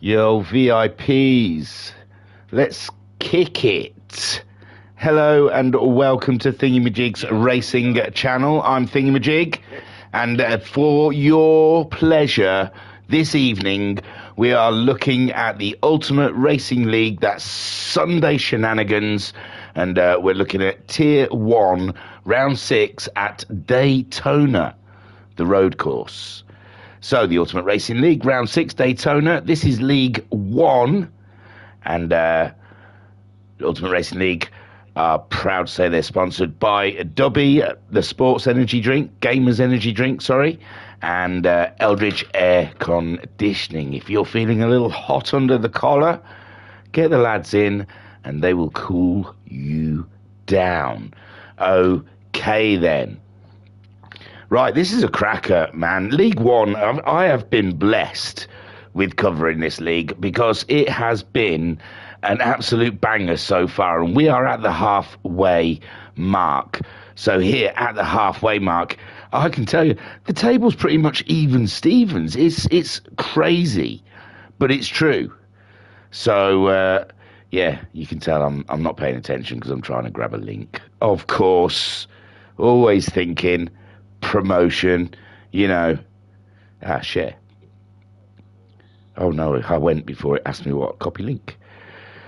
Yo, VIPs, let's kick it. Hello and welcome to Thingymajig's racing channel. I'm Thingymajig, and for your pleasure this evening, we are looking at the Ultimate Racing League. That's Sunday shenanigans, and we're looking at Tier 1, Round 6 at Daytona, the road course. So, the Ultimate Racing League, Round 6, Daytona. This is League 1. And the Ultimate Racing League are proud to say they're sponsored by Dubby, the sports energy drink, Gamers energy drink, sorry, and Eldridge Air Conditioning. If you're feeling a little hot under the collar, get the lads in and they will cool you down. Okay, then. Right, this is a cracker, man. League 1, I have been blessed with covering this league because it has been an absolute banger so far, and we are at the halfway mark. So here at the halfway mark, I can tell you, the table's pretty much even Stevens. It's crazy, but it's true. So, yeah, you can tell I'm not paying attention because I'm trying to grab a link. Of course, always thinking promotion, you know. Share. Oh no, I went before it asked me what. Copy link.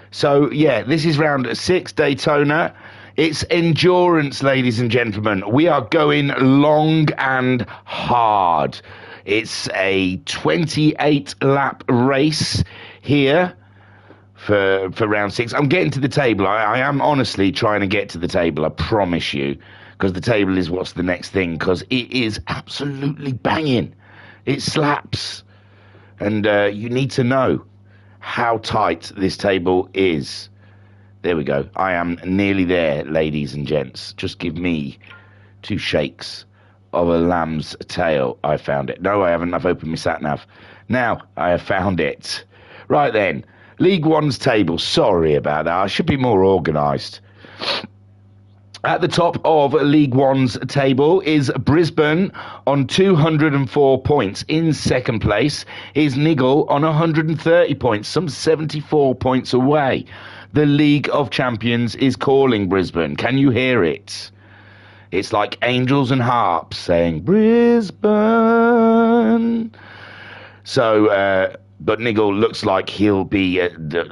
So yeah, this is round 6 Daytona. It's endurance, ladies and gentlemen. We are going long and hard. It's a 28 lap race here for round 6. I'm getting to the table. I am honestly trying to get to the table, I promise you. Because the table is what's the next thing, because it is absolutely banging. It slaps. And you need to know how tight this table is. There we go. I am nearly there, ladies and gents. Just give me 2 shakes of a lamb's tail. I found it. No, I haven't. I've opened my sat-nav. Now, I have found it. Right then. League 1's table. Sorry about that. I should be more organised. At the top of League 1's table is Brisbane on 204 points. In second place is Niggle on 130 points, some 74 points away. The League of Champions is calling Brisbane. Can you hear it? It's like angels and harps saying, Brisbane. So, but Niggle looks like he'll be,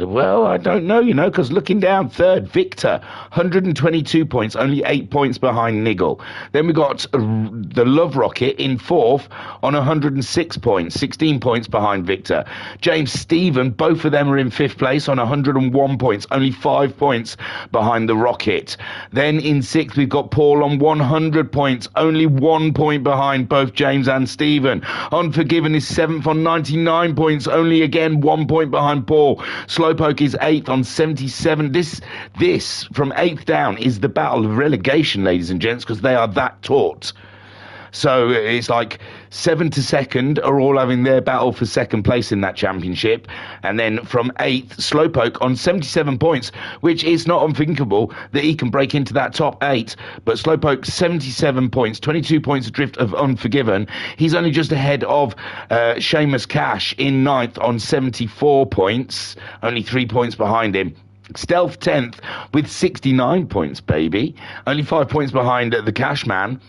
well, I don't know, you know, because looking down, third, Victor, 122 points, only 8 points behind Niggle. Then we got the Love Rocket in fourth on 106 points, 16 points behind Victor. James Stephen, both of them are in fifth place on 101 points, only 5 points behind the Rocket. Then in sixth, we've got Paul on 100 points, only 1 point behind both James and Stephen. Unforgiven is seventh on 99 points, only again 1 point behind Paul. Slowpoke is 8th on 77. This from 8th down is the battle of relegation, ladies and gents, because they are that taut. So it's like 7 to 2nd are all having their battle for second place in that championship. And then from 8th, Slowpoke on 77 points, which is not unthinkable that he can break into that top 8. But Slowpoke, 77 points, 22 points adrift of Unforgiven. He's only just ahead of Seamus Cash in 9th on 74 points, only 3 points behind him. Stealth 10th with 69 points, baby. Only 5 points behind the Cashman.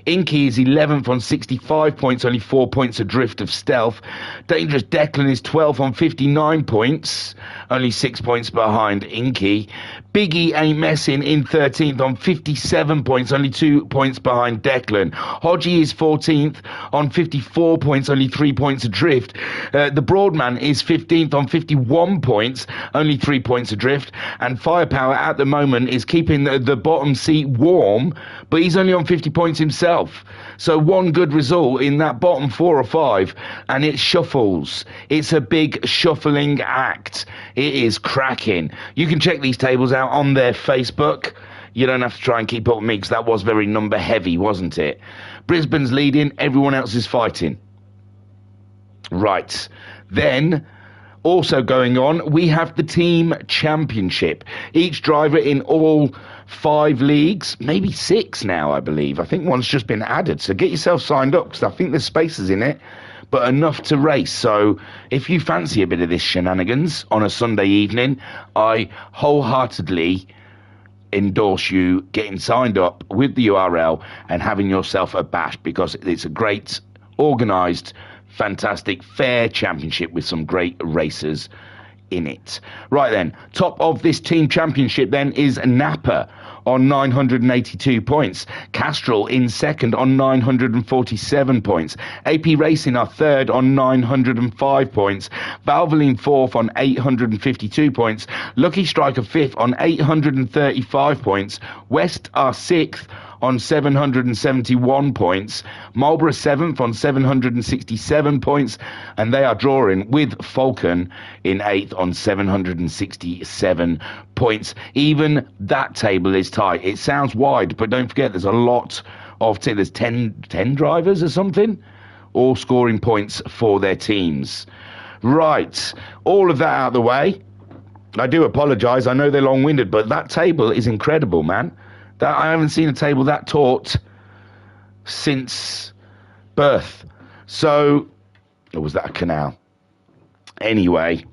Inky is 11th on 65 points, only 4 points adrift of Stealth. Dangerous Declan is 12th on 59 points, only 6 points behind Inky. Biggie Ain't Messing in 13th on 57 points, only 2 points behind Declan. Hodgie is 14th on 54 points, only 3 points adrift. The Broadman is 15th on 51 points, only 3 points adrift. And Firepower at the moment is keeping the bottom seat warm, but he's only on 50 points himself. So one good result in that bottom 4 or 5, and it shuffles. It's a big shuffling act. It is cracking. You can check these tables out on their Facebook. You don't have to try and keep up with me, because that was very number heavy, wasn't it? Brisbane's leading, everyone else is fighting. Right. Then, also going on, we have the team championship. Each driver in all 5 leagues, maybe 6 now, I believe. I think one's just been added, so get yourself signed up, because I think there's spaces in it. but enough to race. So if you fancy a bit of this shenanigans on a Sunday evening, I wholeheartedly endorse you getting signed up with the URL and having yourself a bash, because it's a great, organised, fantastic, fair championship with some great racers in it. Right then, top of this team championship then is Napa on 982 points. Castrol in second on 947 points. AP Racing are third on 905 points. Valvoline fourth on 852 points. Lucky Striker fifth on 835 points. West are sixth on 771 points. Marlborough 7th on 767 points, and they are drawing with Falcon in 8th on 767 points. Even that table is tight. It sounds wide, but don't forget there's a lot of there's 10 drivers or something, all scoring points for their teams. Right, all of that out of the way. I do apologise, I know they're long-winded, but that table is incredible, man. That I haven't seen a table that taut since birth. So, or was that a canal? Anyway,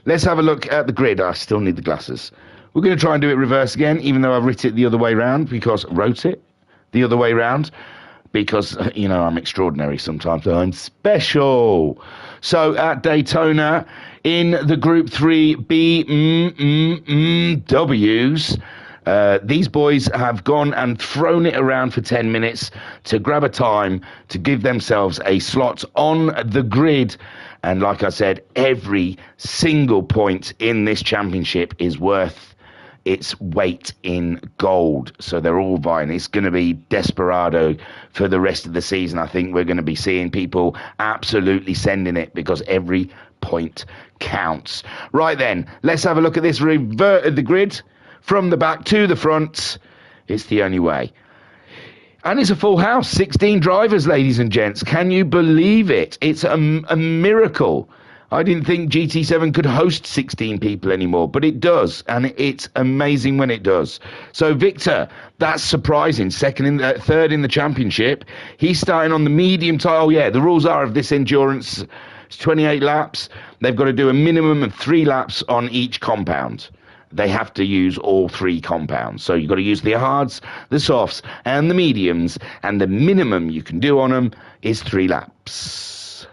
let's have a look at the grid. I still need the glasses. We're going to try and do it reverse again, even though I wrote it the other way round, because you know, I'm extraordinary sometimes. I'm special. So at Daytona, in the Group 3 BMWs, these boys have gone and thrown it around for 10 minutes to grab a time to give themselves a slot on the grid. And like I said, every single point in this championship is worth its weight in gold. So they're all vying. It's going to be desperado for the rest of the season. I think we're going to be seeing people absolutely sending it, because every point counts. Right then, let's have a look at this revert of the grid. From the back to the front, it's the only way. And it's a full house, 16 drivers, ladies and gents. Can you believe it? It's a miracle. I didn't think GT7 could host 16 people anymore, but it does, and it's amazing when it does. So Victor, that's surprising, third in the championship. He's starting on the medium tire. Oh yeah, the rules are of this endurance, it's 28 laps. They've got to do a minimum of 3 laps on each compound. They have to use all 3 compounds. So you've got to use the hards, the softs, and the mediums, and the minimum you can do on them is 3 laps.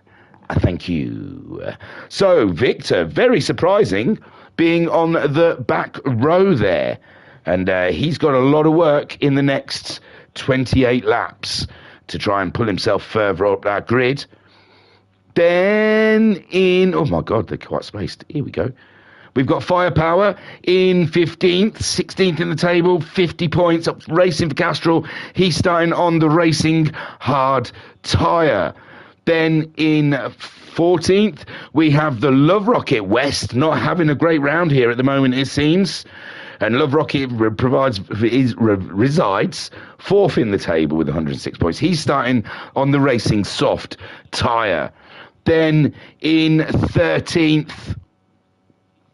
Thank you. So Victor, very surprising, being on the back row there. And he's got a lot of work in the next 28 laps to try and pull himself further up that grid. Then oh my God, they're quite spaced. Here we go. We've got Firepower in 15th, 16th in the table, 50 points, up racing for Castrol. He's starting on the racing hard tyre. Then in 14th, we have the Love Rocket. West not having a great round here at the moment, it seems. And Love Rocket resides 4th in the table with 106 points. He's starting on the racing soft tyre. Then in 13th,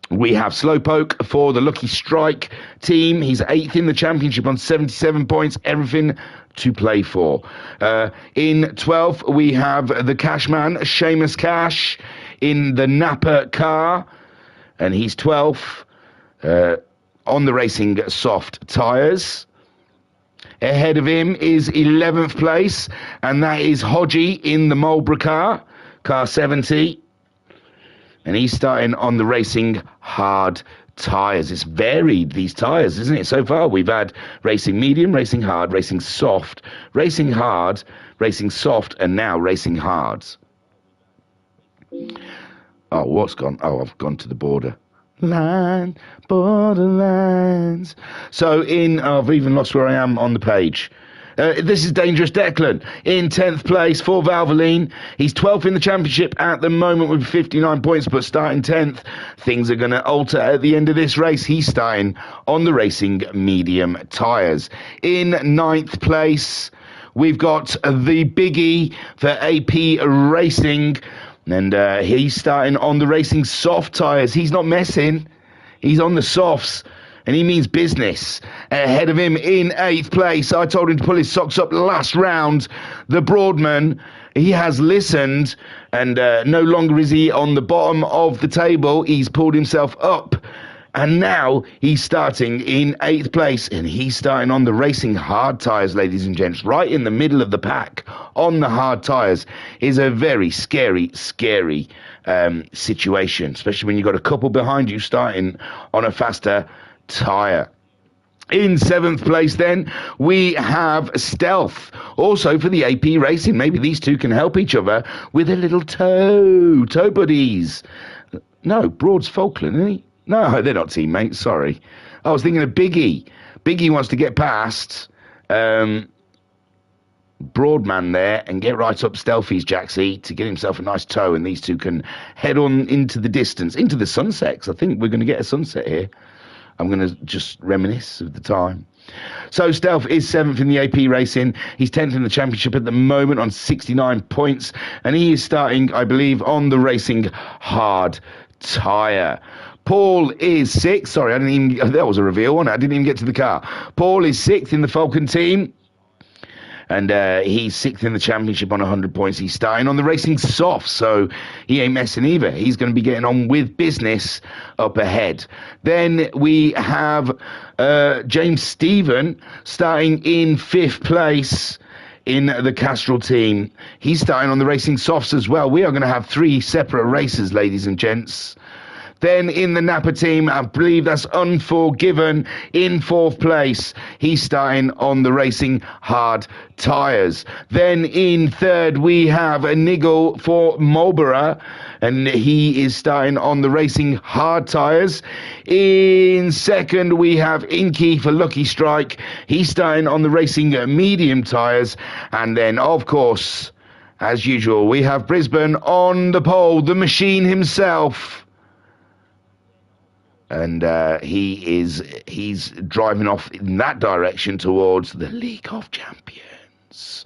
we have Slowpoke for the Lucky Strike team. He's 8th in the championship on 77 points. Everything to play for. In 12th, we have the Cashman, Seamus Cash, in the Napa car. And he's 12th on the racing soft tyres. Ahead of him is 11th place, and that is Hodgie in the Marlborough car 70. And he's starting on the racing hard tyres. It's varied, these tyres, isn't it? So far, we've had racing medium, racing hard, racing soft, racing hard, racing soft, and now racing hards. Oh, what's gone? Oh, I've gone to the border borderlines. So I've even lost where I am on the page. This is Dangerous Declan in 10th place for Valvoline. He's 12th in the championship at the moment with 59 points, but starting 10th. Things are going to alter at the end of this race. He's starting on the racing medium tyres. In 9th place, we've got the biggie for AP Racing, and he's starting on the racing soft tyres. He's not messing. He's on the softs. and he means business. Ahead of him in 8th place, I told him to pull his socks up last round. The Broadman, he has listened, and no longer is he on the bottom of the table. He's pulled himself up. And now he's starting in 8th place, and he's starting on the racing hard tyres, ladies and gents, right in the middle of the pack on the hard tyres. Is a very scary situation, especially when you've got a couple behind you starting on a faster tyre. In 7th place, then, we have Stealth, also for the AP Racing. Maybe these two can help each other with a little toe buddies. No, Broad's Falkland, isn't he? No, they're not teammates, sorry. I was thinking of Biggie. Biggie wants to get past Broadman there and get right up Stealthy's Jaxie to get himself a nice toe, and these two can head on into the distance, into the sunsets. I think we're going to get a sunset here. I'm going to just reminisce of the time. So Stealth is 7th in the AP Racing. He's 10th in the championship at the moment on 69 points, and he is starting, I believe, on the racing hard tyre. Paul is 6th. Sorry, that was a reveal, wasn't it? I didn't even get to the car. Paul is 6th in the Falcon team. And he's 6th in the championship on 100 points. He's starting on the racing soft, so he ain't messing either. He's going to be getting on with business up ahead. Then we have James Stephen starting in 5th place in the Castrol team. He's starting on the racing softs as well. We are going to have 3 separate races, ladies and gents. Then in the Napa team, I believe that's Unforgiven in 4th place. He's starting on the racing hard tyres. Then in 3rd, we have a Niggle for Marlborough, and he is starting on the racing hard tyres. In 2nd, we have Inky for Lucky Strike. He's starting on the racing medium tyres. And then, of course, as usual, we have Brisbane on the pole, the machine himself. And he's driving off in that direction towards the League of Champions.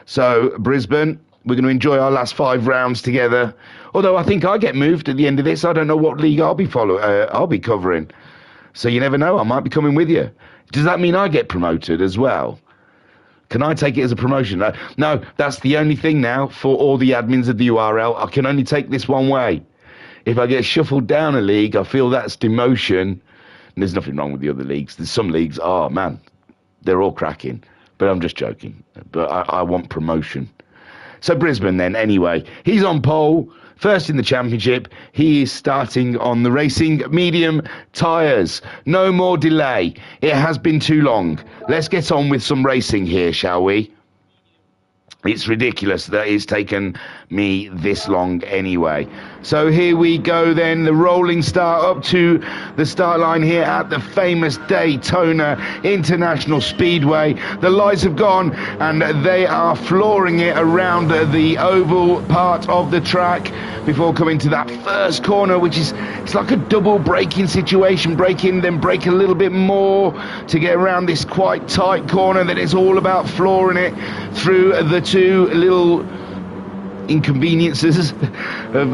So Brisbane, we're going to enjoy our last 5 rounds together. Although I think I get moved at the end of this. I don't know what league I'll be covering. So you never know. I might be coming with you. Does that mean I get promoted as well? Can I take it as a promotion? No, that's the only thing now for all the admins of the URL. I can only take this one way. If I get shuffled down a league, I feel that's demotion. And there's nothing wrong with the other leagues. There's some leagues, oh man, they're all cracking. But I'm just joking. But I want promotion. So Brisbane then, anyway. He's on pole, 1st in the championship. He is starting on the racing medium tyres. No more delay. It has been too long. Let's get on with some racing here, shall we? It's ridiculous that it's taken me this long anyway. So here we go then, the rolling start up to the start line here at the famous Daytona International Speedway. The lights have gone and they are flooring it around the oval part of the track before coming to that first corner, which is, it's like a double braking situation. Brake in, then brake a little bit more to get around this quite tight corner. Then it's all about flooring it through the 2 little inconveniences of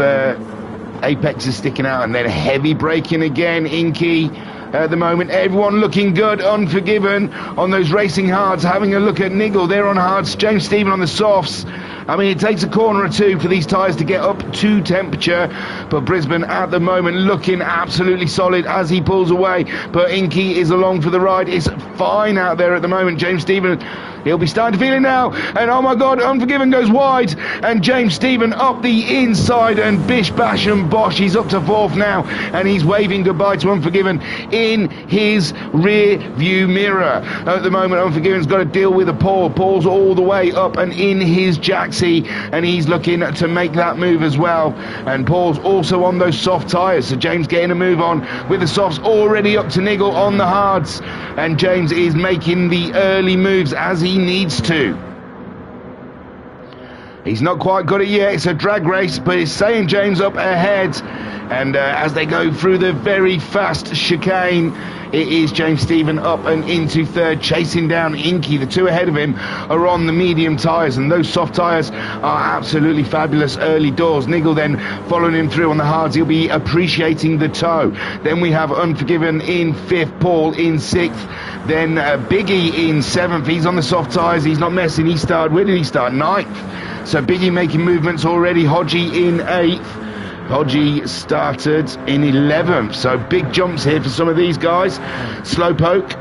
apexes sticking out, and then heavy braking again. Inky at the moment, everyone looking good. Unforgiven on those racing hards, having a look at Niggle, they're on hards. James Stephen on the softs. I mean, it takes a corner or 2 for these tyres to get up to temperature, but Brisbane at the moment looking absolutely solid as he pulls away, but Inky is along for the ride. It's fine out there at the moment. James Stephen, he'll be starting to feel it now, and oh my god, Unforgiven goes wide, and James Stephen up the inside, and bish bash and bosh, he's up to 4th now, and he's waving goodbye to Unforgiven in his rear view mirror. At the moment, Unforgiven's got to deal with a Paul. Paul's all the way up and in his Jaxie, and he's looking to make that move as well, and Paul's also on those soft tyres, so James getting a move on with the softs, already up to Niggle on the hards, and James is making the early moves as he needs to. He's not quite got it yet. It's a drag race, but it's saying James up ahead. And as they go through the very fast chicane, it is James Stephen up and into third, chasing down Inky. The two ahead of him are on the medium tyres, and those soft tyres are absolutely fabulous early doors. Niggle then following him through on the hards. He'll be appreciating the toe. Then we have Unforgiven in fifth, Paul in sixth, then Biggie in seventh. He's on the soft tyres. He's not messing. He started, where did he start? Ninth. So Biggie making movements already. Hodgie in eighth. Hodgie started in 11th, so big jumps here for some of these guys. Slowpoke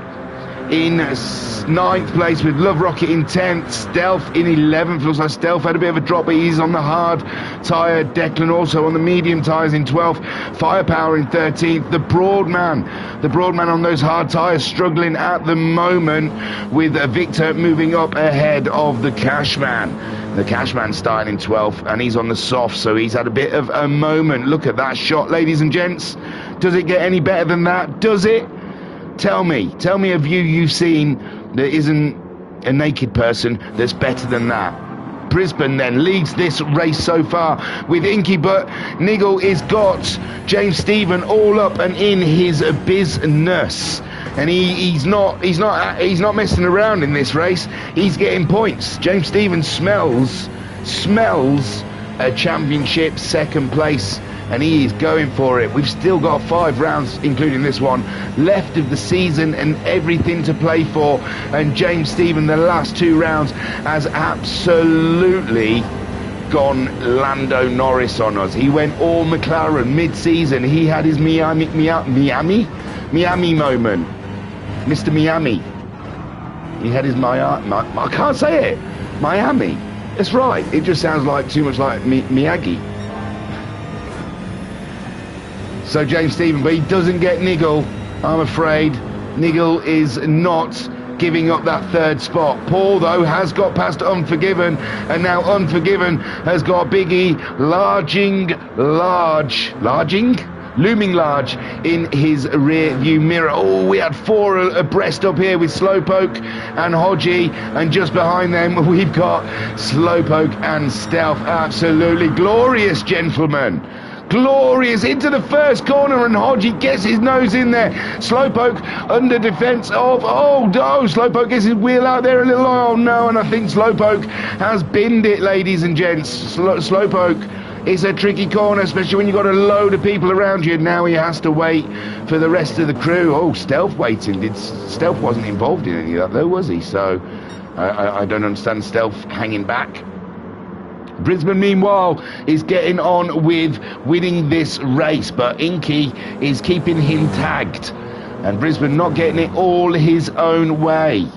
in 9th place with Love Rocket in 10th. Stealth in 11th. Looks like Stealth had a bit of a drop, but he's on the hard tyre. Declan also on the medium tyres in 12th. Firepower in 13th. The Broadman on those hard tyres struggling at the moment, with Victor moving up ahead of the Cashman. The Cashman starting in 12th, and he's on the soft, so he's had a bit of a moment. Look at that shot, ladies and gents. Does it get any better than that? Does it? Tell me a view you've seen that isn't a naked person that's better than that. Brisbane then leads this race so far with Inky, but Niggle is got James Stephen all up and in his business. And he's not messing around in this race. He's getting points. James Stevens smells a championship second place, and he is going for it. We've still got 5 rounds, including this one, left of the season and everything to play for. And James Stephen, the last 2 rounds, has absolutely gone Lando Norris on us. He went all McLaren mid-season. He had his Miami moment. Mr. Miami. He had his I can't say it. Miami. That's right. It just sounds like too much like Miyagi. So James Stephen, but he doesn't get Niggle, I'm afraid. Niggle is not giving up that third spot. Paul, though, has got past Unforgiven, and now Unforgiven has got Biggie looming large in his rear view mirror. Oh, we had 4 abreast up here with Slowpoke and Hodgie, and just behind them we've got Slowpoke and Stealth. Absolutely glorious, gentlemen. Glorious into the first corner, and Hodgie gets his nose in there. Slowpoke under defence of, oh no, Slowpoke gets his wheel out there a little, oh no, and I think Slowpoke has binned it, ladies and gents. Slowpoke, it's a tricky corner, especially when you've got a load of people around you. Now he has to wait for the rest of the crew. Oh, Stealth waiting. Stealth wasn't involved in any of that though, was he? So I don't understand Stealth hanging back. Brisbane, meanwhile, is getting on with winning this race, but Inky is keeping him tagged, and Brisbane not getting it all his own way.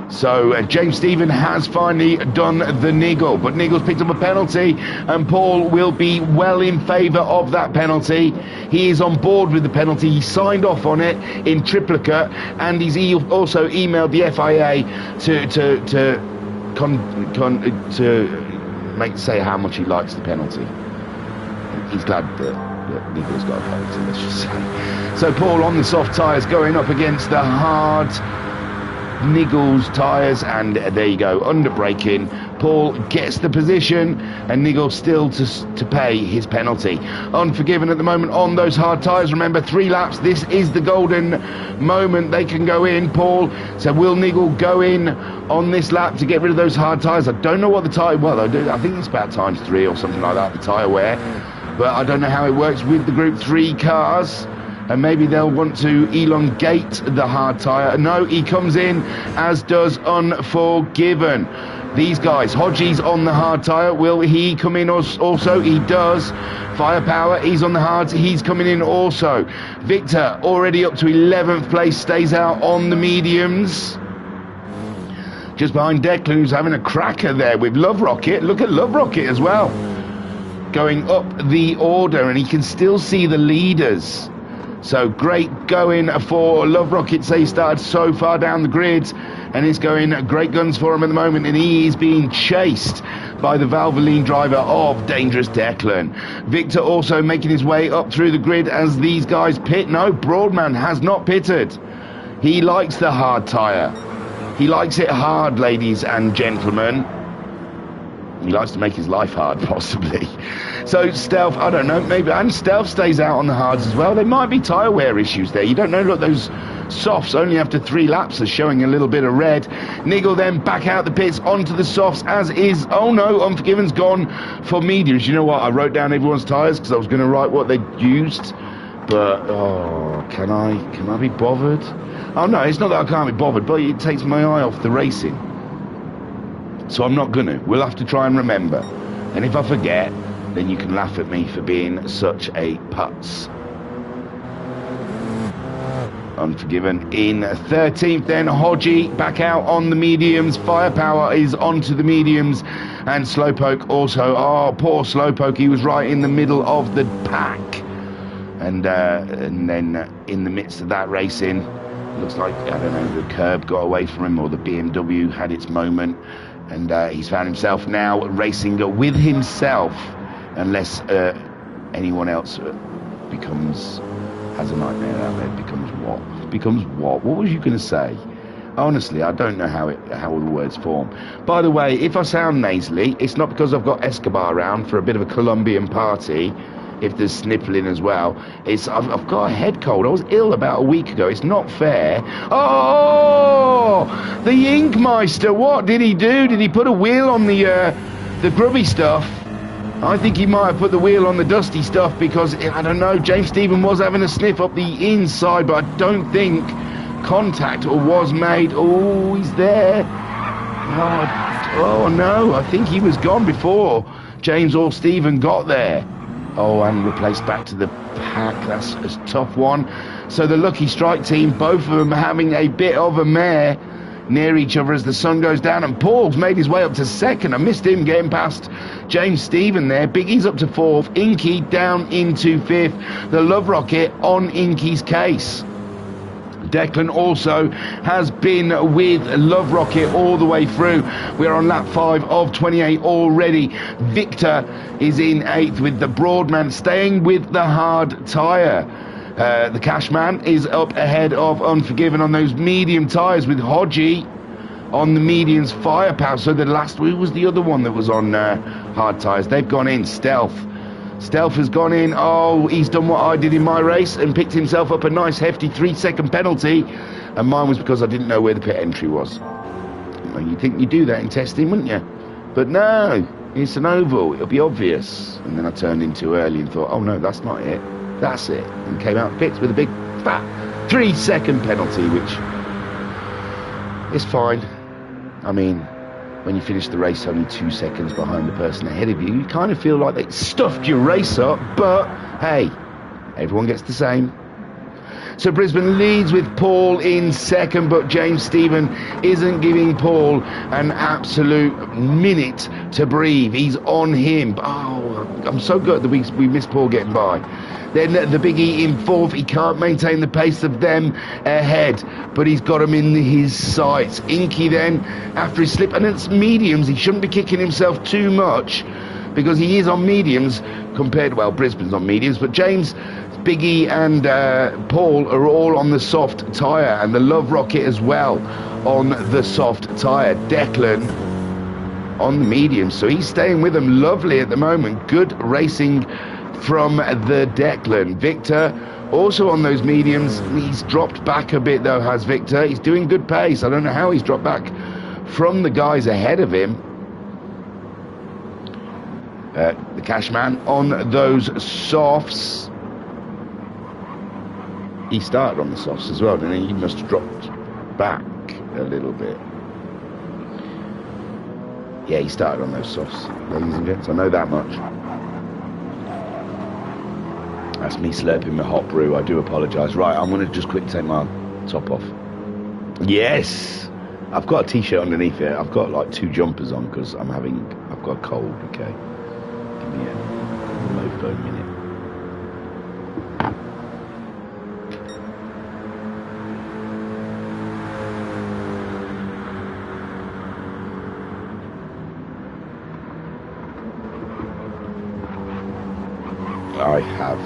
So James Stephen has finally done the Niggle, but Niggle's picked up a penalty, and Paul will be well in favour of that penalty. He is on board with the penalty. He signed off on it in triplicate, and he's also emailed the FIA to say how much he likes the penalty. He's glad that Niggle's got a penalty, let's just say. So Paul on the soft tyres going up against the hard Niggle's tyres, and there you go, under braking. Paul gets the position, and Niggle still to pay his penalty. Unforgiven at the moment on those hard tyres. Remember, 3 laps. This is the golden moment. They can go in. Paul, so will Niggle go in on this lap to get rid of those hard tyres? I don't know what the tyre, well, I think it's about ×3 or something like that, the tyre wear. But I don't know how it works with the Group 3 cars. And maybe they'll want to elongate the hard tyre. No, he comes in, as does Unforgiven. These guys, Hodgie's on the hard tyre. Will he come in also? He does. Firepower, he's on the hards. He's coming in also. Victor, already up to 11th place, stays out on the mediums. Just behind Declan, who's having a cracker there with Love Rocket. Look at Love Rocket as well, going up the order, and he can still see the leaders. So great going for Love Rocket. Say he started so far down the grid, and it's going great guns for him at the moment, and he is being chased by the Valvoline driver of Dangerous Declan. Victor also making his way up through the grid as these guys pit. No, Broadman has not pitted. He likes the hard tyre. He likes it hard, ladies and gentlemen. He likes to make his life hard, possibly. So Stealth, I don't know, maybe, and Stealth stays out on the hards as well. There might be tyre wear issues there. You don't know. Look, those softs only after 3 laps are showing a little bit of red. Niggle then back out the pits onto the softs, as is. Oh no, Unforgiven's gone for mediums. You know what? I wrote down everyone's tyres because I was going to write what they'd used. But, oh, can I be bothered? Oh no, it's not that I can't be bothered, but it takes my eye off the racing. So I'm not gonna. We'll have to try and remember. And if I forget, then you can laugh at me for being such a putz. Unforgiven in 13th then. Hodgie back out on the mediums. Firepower is onto the mediums. And Slowpoke also. Oh, poor Slowpoke. He was right in the middle of the pack. And then in the midst of that racing, looks like, I don't know, the curb got away from him, or the BMW had its moment. And he's found himself now racing with himself, unless anyone else has a nightmare out there. Becomes what? What was you going to say? Honestly, I don't know how all the words form. By the way, if I sound nasally, it's not because I've got Escobar around for a bit of a Colombian party. If there's sniffling as well, I've got a head cold. I was ill about a week ago. It's not fair. Oh, the Inkmeister. What did he do? Did he put a wheel on the grubby stuff? I think he might have put the wheel on the dusty stuff, because I don't know. James Stephen was having a sniff up the inside, but I don't think contact was made. Oh, he's there. Oh no, I think he was gone before James or Stephen got there. Oh, and replaced back to the pack. That's a tough one. So the Lucky Strike team, both of them having a bit of a mare near each other as the sun goes down. And Paul's made his way up to 2nd. I missed him getting past James Stephen there. Biggie's up to 4th. Inky down into 5th. The Love Rocket on Inky's case. Declan also has been with Love Rocket all the way through. We're on lap 5 of 28 already. Victor is in 8th, with the Broadman staying with the hard tyre. The Cashman is up ahead of Unforgiven on those medium tyres, with Hodgie on the mediums. Firepower, so the last week was the other one that was on hard tyres. They've gone in. Stealth has gone in. Oh, he's done what I did in my race and picked himself up a nice hefty 3-second penalty. And mine was because I didn't know where the pit entry was. Well, you'd think you do that in testing, wouldn't you? But no, it's an oval. It'll be obvious. And then I turned in too early and thought, oh no, that's not it. That's it. And came out pits with a big fat 3-second penalty, which is fine. I mean, when you finish the race only 2 seconds behind the person ahead of you, you kind of feel like they stuffed your race up, but hey, everyone gets the same. So Brisbane leads with Paul in 2nd, but James Stephen isn't giving Paul an absolute minute to breathe. He's on him. Oh, I'm so good that we missed Paul getting by. Then the Biggie in 4th. He can't maintain the pace of them ahead, but he's got them in his sights. Inky then, after his slip, and it's mediums. He shouldn't be kicking himself too much, because he is on mediums compared, well, Brisbane's on mediums, but James, Biggie and Paul are all on the soft tyre, and the Love Rocket as well on the soft tyre. Declan on the mediums, so he's staying with them. Lovely at the moment. Good racing from the Declan. Victor also on those mediums. He's dropped back a bit though, has Victor. He's doing good pace. I don't know how he's dropped back from the guys ahead of him. The Cashman on those softs. He started on the softs as well, didn't he? He must have dropped back a little bit. Yeah, he started on those softs, ladies and gents. I know that much. That's me slurping my hot brew. I do apologise. Right, I'm going to just quickly take my top off. Yes! I've got a t-shirt underneath it. I've got like 2 jumpers on because I've got a cold, okay? Give me a mofo minute. I have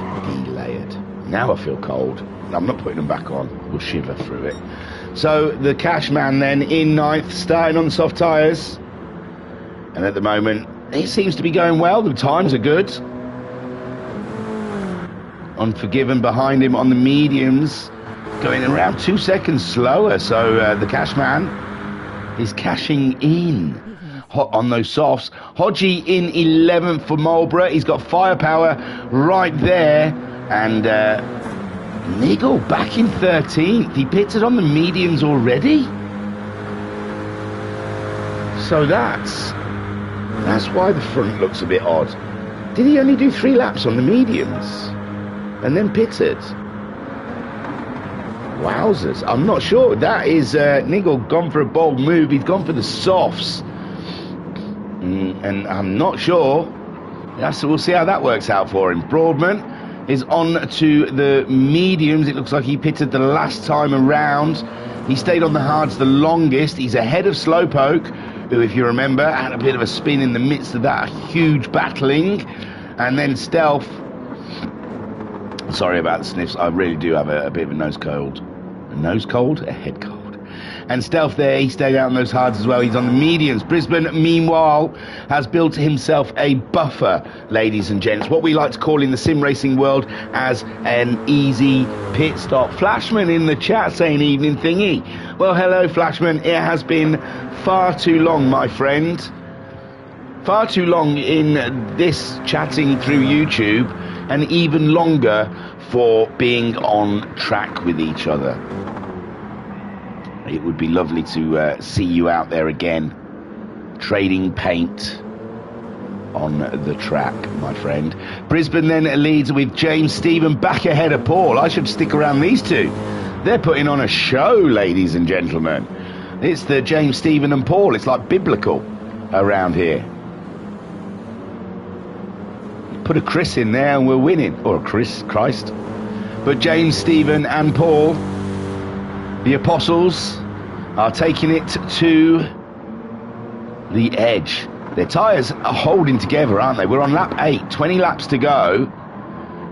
delayered. Now I feel cold. I'm not putting them back on. We'll shiver through it. So the Cashman then in 9th, starting on soft tyres. And at the moment, it seems to be going well. The times are good. Unforgiven behind him on the mediums, going around 2 seconds slower. So the cash man is cashing in on those softs. Hodgie in 11th for Marlborough. He's got firepower right there. And Nigel back in 13th. He pitted on the mediums already. So that's why the front looks a bit odd. Did he only do 3 laps on the mediums and then pitted? Wowzers. I'm not sure. That is Nigel gone for a bold move. He's gone for the softs. And I'm not sure. We'll see how that works out for him. Broadman is on to the mediums. It looks like he pitted the last time around. He stayed on the hards the longest. He's ahead of Slowpoke, who, if you remember, had a bit of a spin in the midst of that huge battling. And then Stealth. Sorry about the sniffs. I really do have a bit of a nose cold. A nose cold? A head cold. And Stealth there, he stayed out on those hards as well. He's on the mediums. Brisbane, meanwhile, has built himself a buffer, ladies and gents. What we like to call in the sim racing world as an easy pit stop. Flashman in the chat saying evening thingy. Well, hello, Flashman. It has been far too long, my friend. Far too long in this chatting through YouTube, and even longer for being on track with each other. It would be lovely to see you out there again, trading paint on the track, my friend. Brisbane then leads with James Stephen back ahead of Paul. I should stick around these two. They're putting on a show, ladies and gentlemen. It's the James Stephen and Paul. It's like biblical around here. Put a Chris in there and we're winning. Or a Christ. But James Stephen and Paul, the apostles, are taking it to the edge. Their tyres are holding together, aren't they? We're on lap 8, 20 laps to go.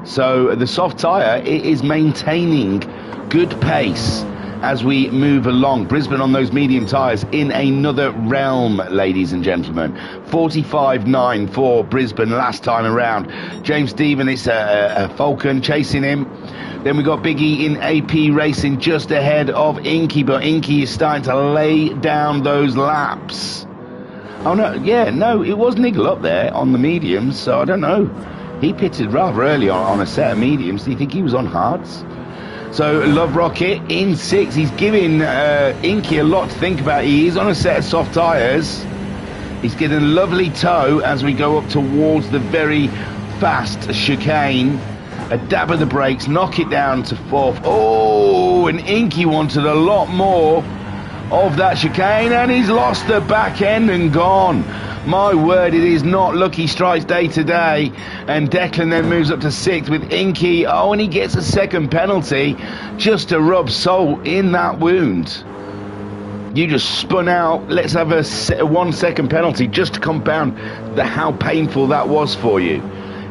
So the soft tyre, it is maintaining good pace as we move along. Brisbane on those medium tyres in another realm, ladies and gentlemen. 45.9 for Brisbane last time around. James Stephen, it's a Falcon chasing him. Then we got Biggie in AP Racing just ahead of Inky, but Inky is starting to lay down those laps. Oh no, yeah, no, it was Nigel up there on the mediums, so I don't know. He pitted rather early on a set of mediums. Do you think he was on hards? So Love Rocket in 6th. He's giving Inky a lot to think about. He is on a set of soft tyres. He's getting a lovely toe as we go up towards the very fast chicane. A dab of the brakes, knock it down to 4th. Oh, and Inky wanted a lot more of that chicane, and he's lost the back end and gone. My word, it is not Lucky Strikes day today. And Declan then moves up to 6th with Inky. Oh, and he gets a second penalty just to rub salt in that wound. You just spun out. Let's have a 1 second penalty just to compound how painful that was for you.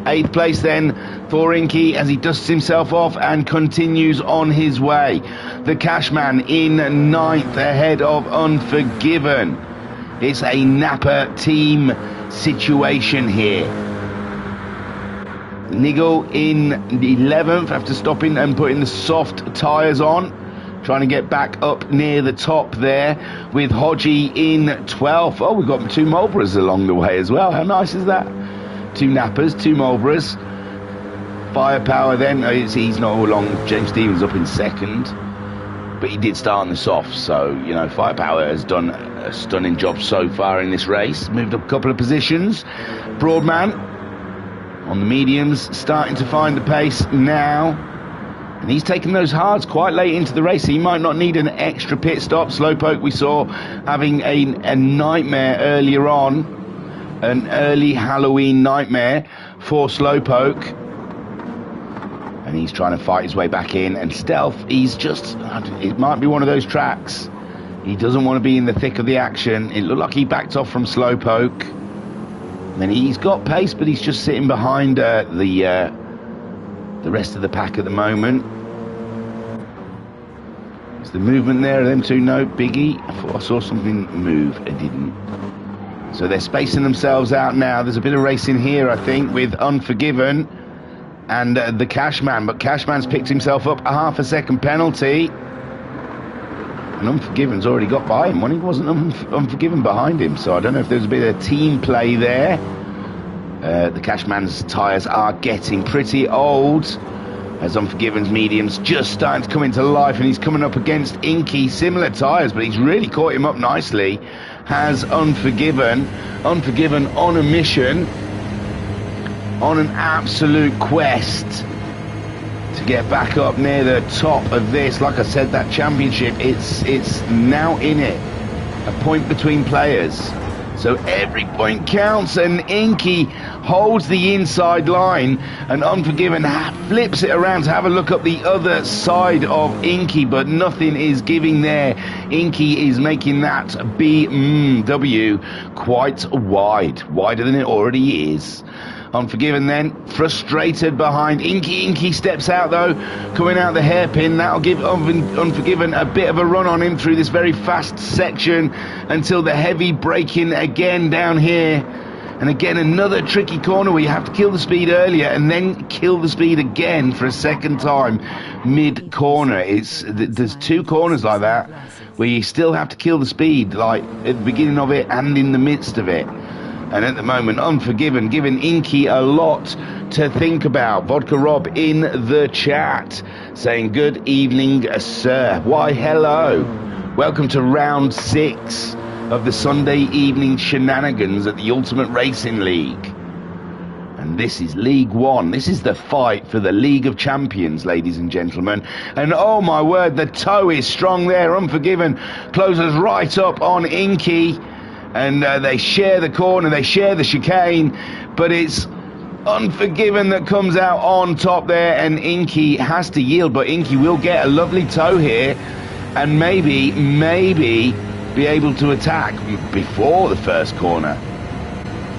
8th place then for Inky as he dusts himself off and continues on his way. The Cashman in 9th ahead of Unforgiven. It's a Napa team situation here. Nigel in 11th after stopping and putting the soft tyres on. Trying to get back up near the top there with Hodgie in 12th. Oh, we've got 2 Marlboroughs along the way as well. How nice is that? 2 Napas, 2 Marlboroughs. Firepower then, he's not all along. James Stevens up in 2nd, but he did start on the soft, so you know Firepower has done a stunning job so far in this race. Moved up a couple of positions. Broadman on the mediums, starting to find the pace now, and he's taken those hards quite late into the race. He might not need an extra pit stop. Slowpoke we saw having a nightmare earlier on. An early Halloween nightmare for Slowpoke. And he's trying to fight his way back in. And Stealth, he's just... It might be one of those tracks. He doesn't want to be in the thick of the action. It looked like he backed off from Slowpoke. Then he's got pace, but he's just sitting behind the rest of the pack at the moment. Is the movement there? Them two? No. Biggie? I thought I saw something move. It didn't. So they're spacing themselves out now. There's a bit of racing here, I think, with Unforgiven and the Cashman. But Cashman's picked himself up a half-a-second penalty. And Unforgiven's already got by him when he wasn't Unforgiven behind him. So I don't know if there's a bit of team play there. The Cashman's tyres are getting pretty old, as Unforgiven's medium's just starting to come into life, and he's coming up against Inky. Similar tyres, but he's really caught him up nicely. Has Unforgiven on a mission, on an absolute quest to get back up near the top of this. Like I said, that championship, it's now in it. A point between players. So every point counts, and Inky holds the inside line, and Unforgiven flips it around to have a look up the other side of Inky, but nothing is giving there. Inky is making that BMW quite wide, wider than it already is. Unforgiven then, frustrated behind Inky. Inky steps out though, coming out the hairpin. That'll give Unforgiven a bit of a run on him through this very fast section until the heavy braking again down here. And again, another tricky corner where you have to kill the speed earlier and then kill the speed again for a second time mid-corner. There's two corners like that where you still have to kill the speed, like at the beginning of it and in the midst of it. And at the moment, Unforgiven giving Inky a lot to think about. Vodka Rob in the chat saying, good evening, sir. Why, hello. Welcome to round 6 of the Sunday evening shenanigans at the Ultimate Racing League. And this is League 1. This is the fight for the League of Champions, ladies and gentlemen. And oh my word, the toe is strong there. Unforgiven closes right up on Inky. And they share the corner, they share the chicane, but it's Unforgiven that comes out on top there, and Inky has to yield, but Inky will get a lovely toe here, and maybe be able to attack before the first corner,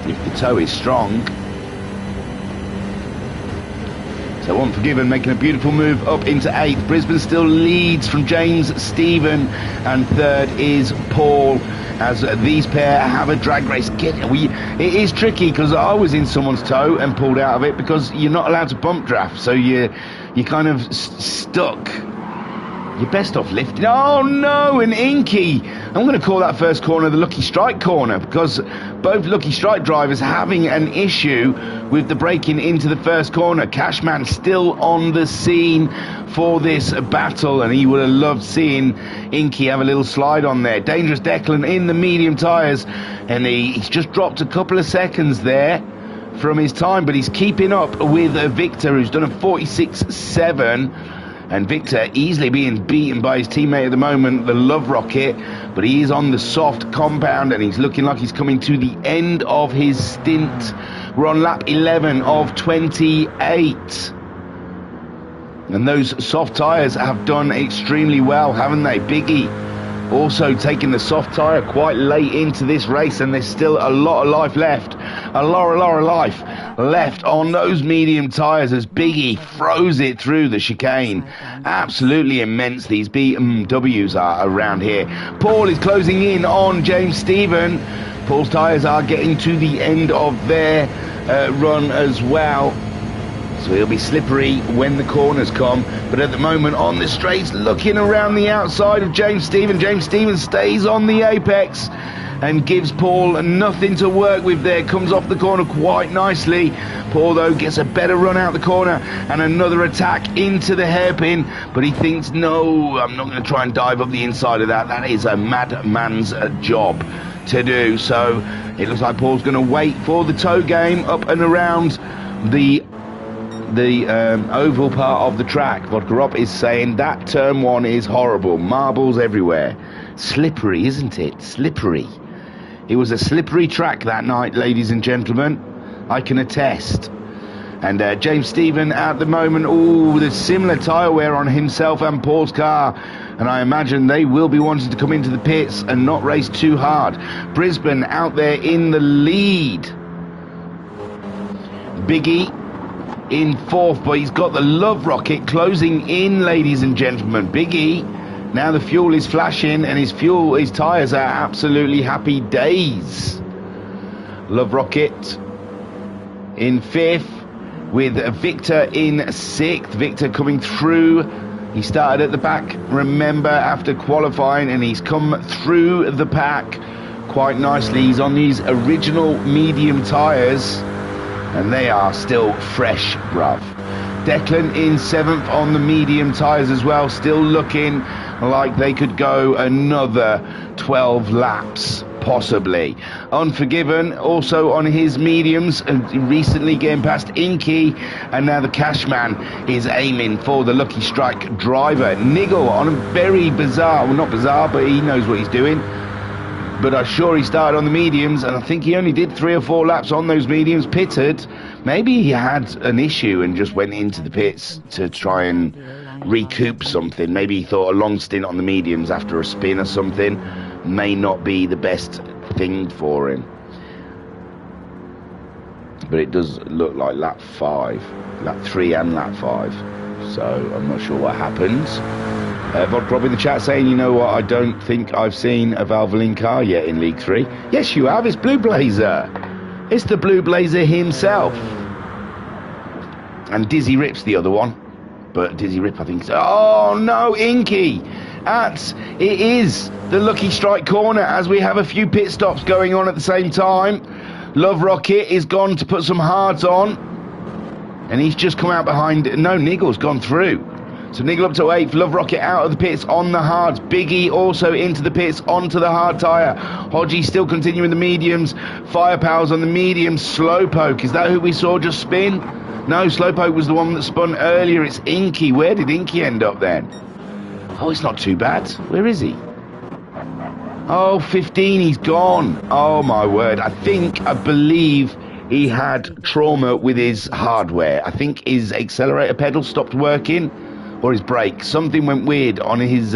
if the toe is strong. So Unforgiven making a beautiful move up into 8th. Brisbane still leads from James Stephen, and 3rd is Paul, as these pair have a drag race. It is tricky because I was in someone's toe and pulled out of it because you're not allowed to bump draft, so you're kind of stuck. You're best off lifting. Oh no, and Inky. I'm going to call that first corner the Lucky Strike corner, because both Lucky Strike drivers having an issue with the braking into the first corner. Cashman still on the scene for this battle, and he would have loved seeing Inky have a little slide on there. Dangerous Declan in the medium tyres, and he's just dropped a couple of seconds there from his time, but he's keeping up with Victor, who's done a 46.7. And Victor easily being beaten by his teammate at the moment, the Love Rocket, but he is on the soft compound, and he's looking like he's coming to the end of his stint. We're on lap 11 of 28. And those soft tyres have done extremely well, haven't they? Biggie also taking the soft tyre quite late into this race, and there's still a lot of life left. A lot of life left on those medium tyres as Biggie throws it through the chicane. Absolutely immense these BMWs are around here. Paul is closing in on James Stephen. Paul's tyres are getting to the end of their run as well, so he'll be slippery when the corners come. But at the moment on the straights, looking around the outside of James Stephen. James Stephen stays on the apex and gives Paul nothing to work with there. Comes off the corner quite nicely. Paul though gets a better run out the corner and another attack into the hairpin, but he thinks, no, I'm not going to try and dive up the inside of that. That is a madman's job to do. So it looks like Paul's going to wait for the toe game up and around the oval part of the track. Vodka Rob is saying that turn 1 is horrible. Marbles everywhere. Slippery, isn't it? Slippery. It was a slippery track that night, ladies and gentlemen. I can attest. And James Stephen at the moment, there's similar tyre wear on himself and Paul's car, and I imagine they will be wanting to come into the pits and not race too hard. Brisbane out there in the lead. Biggie in 4th, but he's got the Love Rocket closing in, ladies and gentlemen. Biggie, now the fuel is flashing, and his tyres are absolutely happy days. Love Rocket in 5th, with Victor in 6th. Victor coming through. He started at the back, remember, after qualifying, and he's come through the pack quite nicely. He's on these original medium tyres, and they are still fresh, bruv. Declan in 7th on the medium tyres as well, still looking like they could go another 12 laps, possibly. Unforgiven also on his mediums, and recently getting past Inky, and now the Cashman is aiming for the Lucky Strike driver. Niggle on a very bizarre, well, not bizarre, but he knows what he's doing. But I'm sure he started on the mediums, and I think he only did 3 or 4 laps on those mediums, pitted. Maybe he had an issue and just went into the pits to try and recoup something. Maybe he thought a long stint on the mediums after a spin or something may not be the best thing for him. But it does look like lap 3 and lap 5. So I'm not sure what happened. Vodka in the chat saying, you know what, I don't think I've seen a Valvoline car yet in League 3. Yes, you have. It's Blue Blazer. It's the Blue Blazer himself. And Dizzy Rip's the other one. But Dizzy Rip, I think... Oh, no, Inky. It is the Lucky Strike corner as we have a few pit stops going on at the same time. Love Rocket is gone to put some hards on. And he's just come out behind... No, Niggle's gone through. So Niggle up to 8th, Love Rocket out of the pits on the hards. Biggie also into the pits onto the hard tyre. Hodgie still continuing the mediums. Firepower's on the mediums. Slowpoke, is that who we saw just spin? No, Slowpoke was the one that spun earlier. It's Inky. Where did Inky end up then? Oh, it's not too bad. Where is he? Oh, 15, he's gone. Oh, my word. I believe he had trauma with his hardware. I think his accelerator pedal stopped working. Or his brake, something went weird on his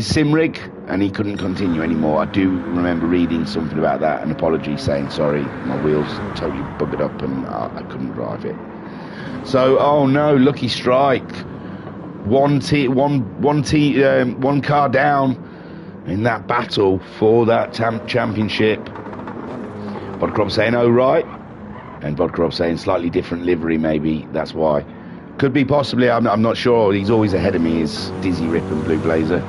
sim rig, and he couldn't continue anymore. I do remember reading something about that, an apology saying sorry, my wheels totally buggered up and I couldn't drive it. So, oh no, Lucky Strike, one car down in that battle for that championship. Vodkrop saying, oh right, and Vodkrop saying slightly different livery, maybe that's why. Could be possibly, I'm not sure. He's always ahead of me, is Dizzy Rip and Blue Blazer.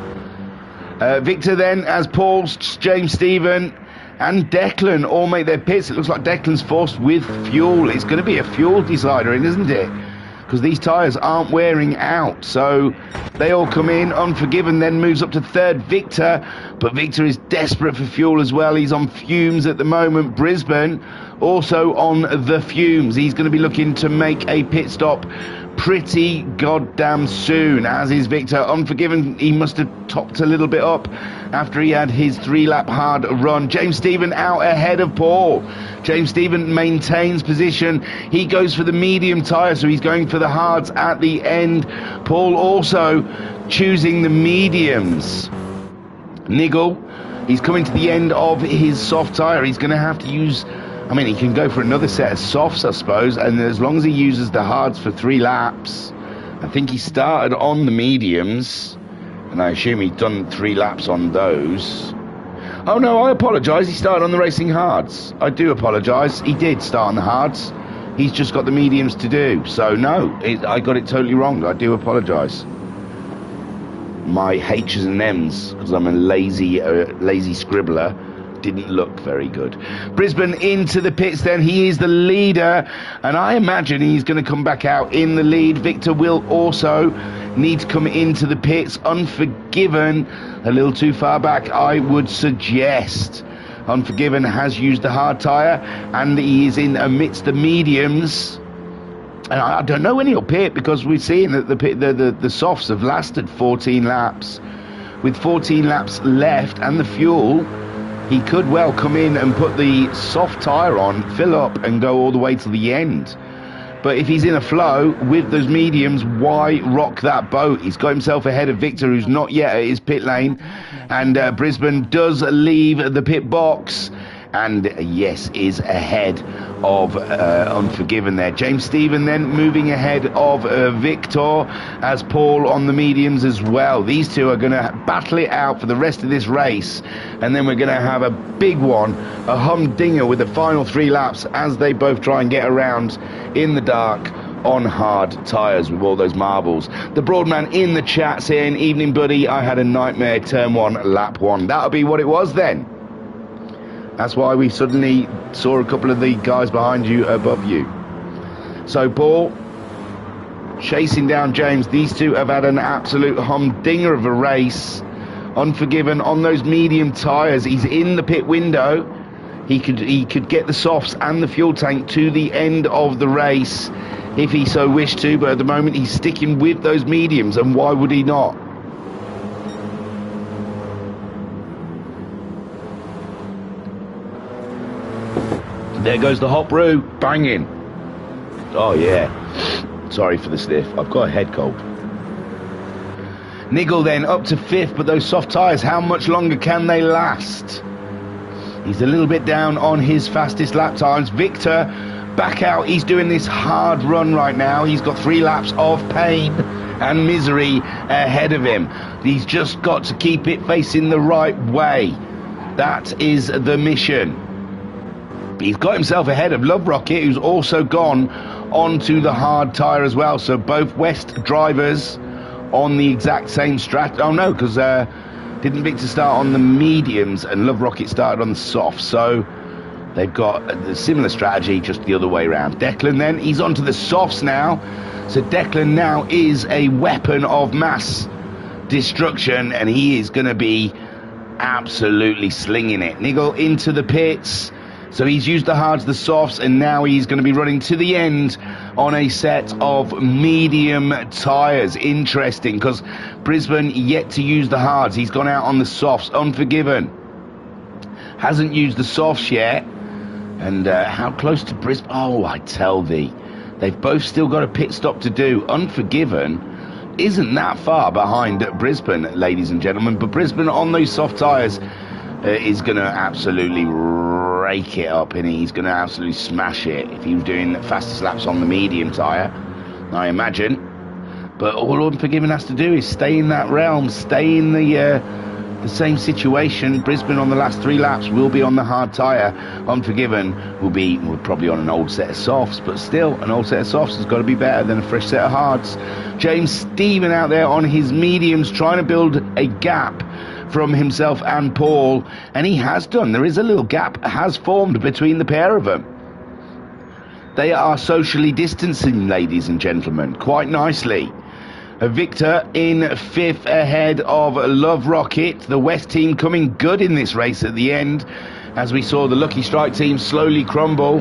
Victor then, as Paul, James Stephen and Declan all make their pits. It looks like Declan's forced with fuel. It's going to be a fuel decider, isn't it? Because these tyres aren't wearing out. So they all come in. Unforgiven then moves up to 3rd, Victor. But Victor is desperate for fuel as well. He's on fumes at the moment. Brisbane also on the fumes. He's going to be looking to make a pit stop pretty goddamn soon, as is Victor. Unforgiven, he must have topped a little bit up after he had his 3-lap hard run. James Stephen out ahead of Paul. James Stephen maintains position. He goes for the medium tyre, so he's going for the hards at the end. Paul also choosing the mediums. Niggle, he's coming to the end of his soft tyre. He's going to have to use... I mean, he can go for another set of softs, I suppose, and as long as he uses the hards for 3 laps, I think he started on the mediums, and I assume he's done 3 laps on those. Oh no, I apologise, he started on the racing hards. I do apologise, he did start on the hards. He's just got the mediums to do, so no, I got it totally wrong, I do apologise. My H's and M's, because I'm a lazy scribbler, didn't look very good. Brisbane into the pits then. He is the leader, and I imagine he's going to come back out in the lead. Victor will also need to come into the pits. Unforgiven a little too far back, I would suggest. Unforgiven has used the hard tyre, and he is in amidst the mediums. And I don't know when he'll pit, because we're seeing that the softs have lasted 14 laps. With 14 laps left and the fuel, he could well come in and put the soft tyre on, fill up and go all the way to the end. But if he's in a flow with those mediums, why rock that boat? He's got himself ahead of Victor, who's not yet at his pit lane. And Brisbane does leave the pit box. and yes, is ahead of Unforgiven there. James Stephen then moving ahead of Victor, as Paul on the mediums as well. These two are going to battle it out for the rest of this race, and then we're going to have a big one, a humdinger with the final 3 laps as they both try and get around in the dark on hard tyres with all those marbles. The Broadman in the chat saying, evening buddy, I had a nightmare turn 1 lap 1. That'll be what it was then. That's why we suddenly saw a couple of the guys behind you above you. So Paul chasing down James. These two have had an absolute humdinger of a race. Unforgiven on those medium tyres. He's in the pit window. He could get the softs and the fuel tank to the end of the race if he so wished to, but at the moment he's sticking with those mediums, and why would he not? There goes the hop roue, banging. Oh yeah, sorry for the sniff, I've got a head cold. Niggle then up to 5th, but those soft tyres, how much longer can they last? He's a little bit down on his fastest lap times. Victor back out. He's doing this hard run right now. He's got 3 laps of pain and misery ahead of him. He's just got to keep it facing the right way. That is the mission. He's got himself ahead of Love Rocket, who's also gone onto the hard tyre as well. So both West drivers on the exact same strat. Oh no, because didn't Victor start on the mediums and Love Rocket started on the softs. So they've got a similar strategy, just the other way around. Declan then, he's onto the softs now. So Declan now is a weapon of mass destruction, and he is going to be absolutely slinging it. Niggle into the pits. So he's used the hards, the softs, and now he's going to be running to the end on a set of medium tyres. Interesting, because Brisbane yet to use the hards. He's gone out on the softs. Unforgiven hasn't used the softs yet. And how close to Brisbane? Oh, I tell thee. They've both still got a pit stop to do. Unforgiven isn't that far behind Brisbane, ladies and gentlemen. But Brisbane on those soft tyres is going to absolutely rake it up, and he's going to absolutely smash it if he was doing the fastest laps on the medium tyre, I imagine. But all Unforgiven has to do is stay in that realm, stay in the same situation. Brisbane on the last 3 laps will be on the hard tyre. Unforgiven will probably on an old set of softs, but still, an old set of softs has got to be better than a fresh set of hards. James Stephen out there on his mediums, trying to build a gap from himself and Paul, and he has done. There is a little gap has formed between the pair of them. They are socially distancing, ladies and gentlemen, quite nicely. Victor in 5th ahead of Love Rocket. The West team coming good in this race at the end, as we saw the Lucky Strike team slowly crumble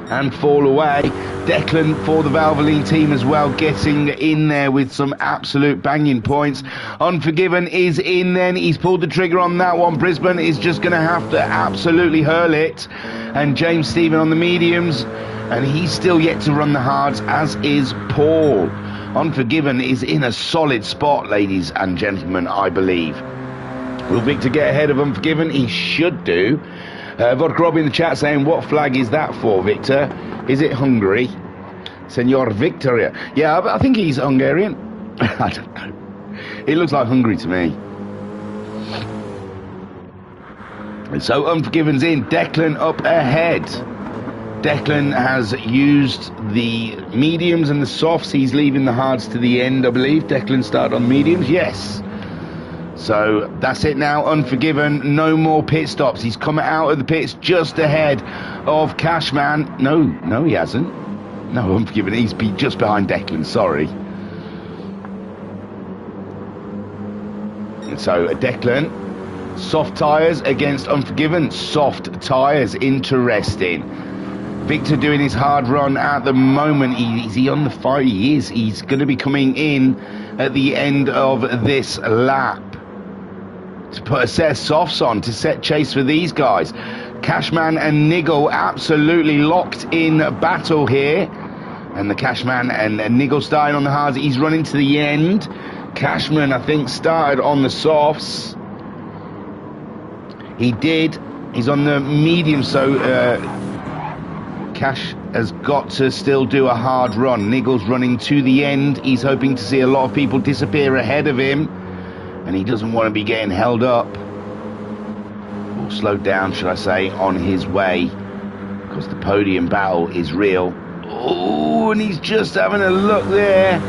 and fall away. Declan for the Valvoline team as well, getting in there with some absolute banging points. Unforgiven is in then. He's pulled the trigger on that one. Brisbane is just going to have to absolutely hurl it. And James Stephen on the mediums, and he's still yet to run the hards, as is Paul. Unforgiven is in a solid spot, ladies and gentlemen, I believe. Will Victor get ahead of Unforgiven? He should do. Vodka Rob in the chat saying, what flag is that for, Victor? Is it Hungary? Senor Victoria. Yeah, I think he's Hungarian. I don't know. It looks like Hungary to me. And so Unforgiven's in. Declan up ahead. Declan has used the mediums and the softs. He's leaving the hards to the end, I believe. Declan started on mediums. Yes. So that's it now. Unforgiven, no more pit stops. He's come out of the pits just ahead of Cashman. No, he hasn't. No, Unforgiven, he's just behind Declan, sorry. And so Declan, soft tyres against Unforgiven, soft tyres, interesting. Victor doing his hard run at the moment. Is he on the fight? He is. He's going to be coming in at the end of this lap to put a set of softs on to set chase for these guys. Cashman and Niggle absolutely locked in battle here, and the Cashman and Niggle starting on the hards. He's running to the end. Cashman, I think, started on the softs. He did. He's on the medium, so Cash has got to still do a hard run. Niggle's running to the end. He's hoping to see a lot of people disappear ahead of him, and he doesn't want to be getting held up, or slowed down, should I say, on his way, because the podium battle is real. Oh, and he's just having a look there.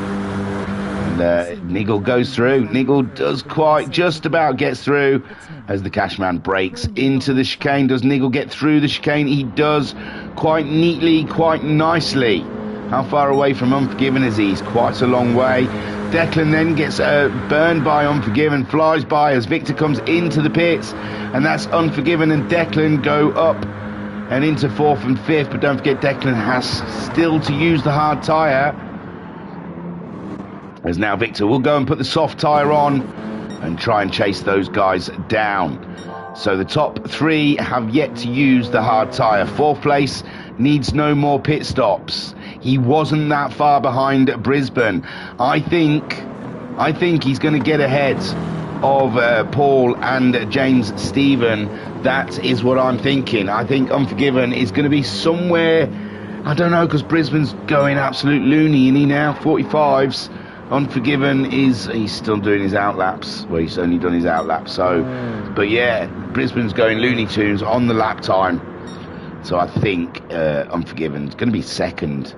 And Niggle goes through. Niggle does quite just about gets through as the Cashman breaks into the chicane. Does Niggle get through the chicane? He does, quite neatly, quite nicely. How far away from Unforgiven is he? He's quite a long way. Declan then gets burned by Unforgiven, flies by as Victor comes into the pits, and that's Unforgiven and Declan go up and into 4th and 5th, but don't forget Declan has still to use the hard tyre. As now Victor will go and put the soft tyre on and try and chase those guys down. So the top 3 have yet to use the hard tyre. 4th place needs no more pit stops. He wasn't that far behind Brisbane. I think he's going to get ahead of Paul and James Stephen. That is what I'm thinking. I think Unforgiven is going to be somewhere, I don't know, because Brisbane's going absolute loony, isn't he now? 45s. Unforgiven he's still doing his outlaps. Well, he's only done his outlap, so, but yeah, Brisbane's going Looney Tunes on the lap time. So I think Unforgiven's going to be 2nd.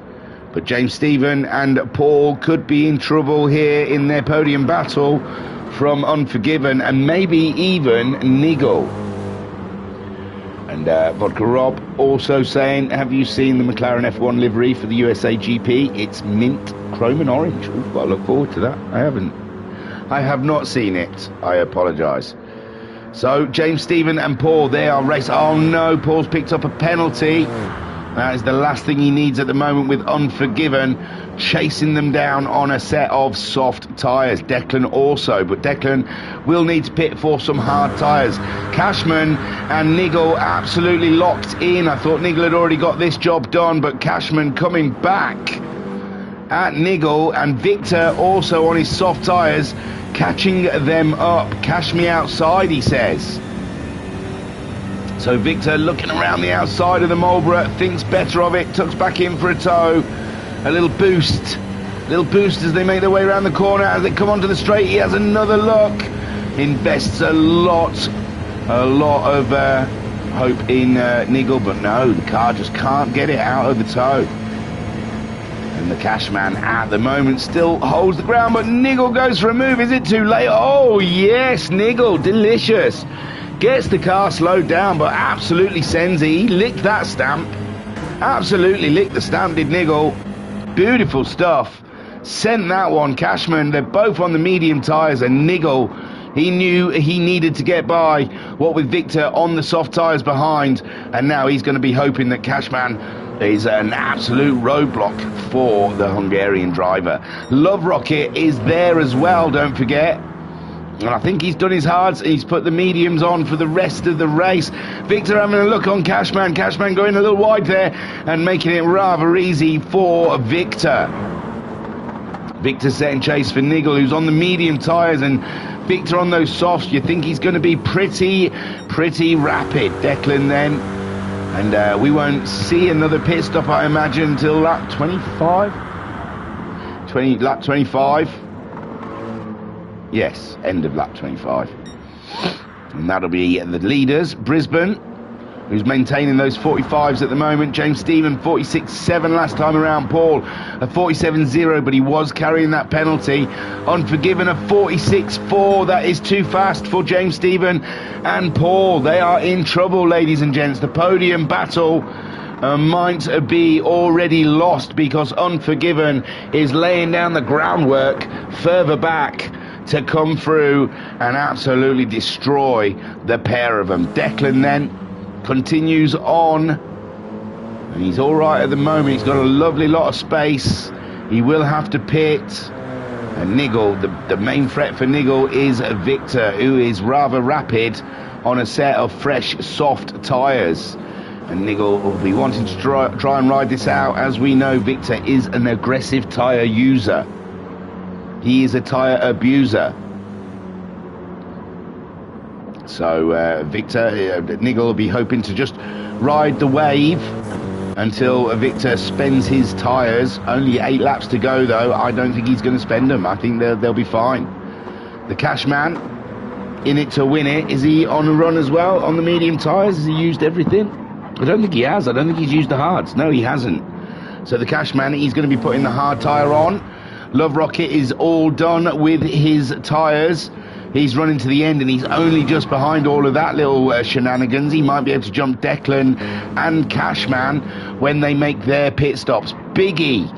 But James Stephen and Paul could be in trouble here in their podium battle from Unforgiven, and maybe even Niggle. And Vodka Rob also saying, have you seen the McLaren F1 livery for the USA GP? It's mint, chrome and orange. Ooh, I look forward to that. I have not seen it. I apologise. So James Stephen and Paul, they are racing. Oh no, Paul's picked up a penalty. That is the last thing he needs at the moment with Unforgiven chasing them down on a set of soft tyres. Declan also, but Declan will need to pit for some hard tyres. Cashman and Niggle absolutely locked in. I thought Niggle had already got this job done, but Cashman coming back at Niggle, and Victor also on his soft tyres, catching them up. Cash me outside, he says. So Victor looking around the outside of the Marlborough, thinks better of it, tucks back in for a tow. A little boost as they make their way around the corner. As they come onto the straight, he has another look. Invests a lot of hope in Niggle, but no, the car just can't get it out of the tow. And the Cashman at the moment still holds the ground, but Niggle goes for a move. Is it too late? Oh yes, Niggle, delicious. Gets the car slowed down, but absolutely sends it. He licked that stamp. Absolutely licked the stamp, did Niggle. Beautiful stuff. Sent that one. Cashman, they're both on the medium tyres, and Niggle, he knew he needed to get by, what with Victor on the soft tyres behind, and now he's going to be hoping that Cashman is an absolute roadblock for the Hungarian driver. Love Rocket is there as well, don't forget. And I think he's done his hards. He's put the mediums on for the rest of the race. Victor having a look on Cashman. Cashman going a little wide there and making it rather easy for Victor. Victor setting chase for Niggle, who's on the medium tyres, and Victor on those softs. You think he's going to be pretty rapid. Declan then. And we won't see another pit stop, I imagine, until lap 25? Lap 25? Yes, end of lap 25. And that'll be the leaders. Brisbane, who's maintaining those 45s at the moment. James Stephen, 46.7 last time around. Paul, a 47.0, but he was carrying that penalty. Unforgiven, a 46.4. That is too fast for James Stephen and Paul. They are in trouble, ladies and gents. The podium battle might be already lost, because Unforgiven is laying down the groundwork further back to come through and absolutely destroy the pair of them. Declan then continues on, and he's all right at the moment. He's got a lovely lot of space. He will have to pit. And Niggle, the main threat for Niggle is Victor, who is rather rapid on a set of fresh, soft tyres. And Niggle will be wanting to try and ride this out. As we know, Victor is an aggressive tyre user. He is a tyre abuser. So Victor, Nigel will be hoping to just ride the wave until Victor spends his tyres. Only 8 laps to go, though. I don't think he's going to spend them. I think they'll be fine. The Cashman, in it to win it. Is he on a run as well on the medium tyres? Has he used everything? I don't think he has. I don't think he's used the hards. No, he hasn't. So the Cashman, he's going to be putting the hard tyre on. Love Rocket is all done with his tyres. He's running to the end, and he's only just behind all of that little shenanigans. He might be able to jump Declan and Cashman when they make their pit stops. Biggie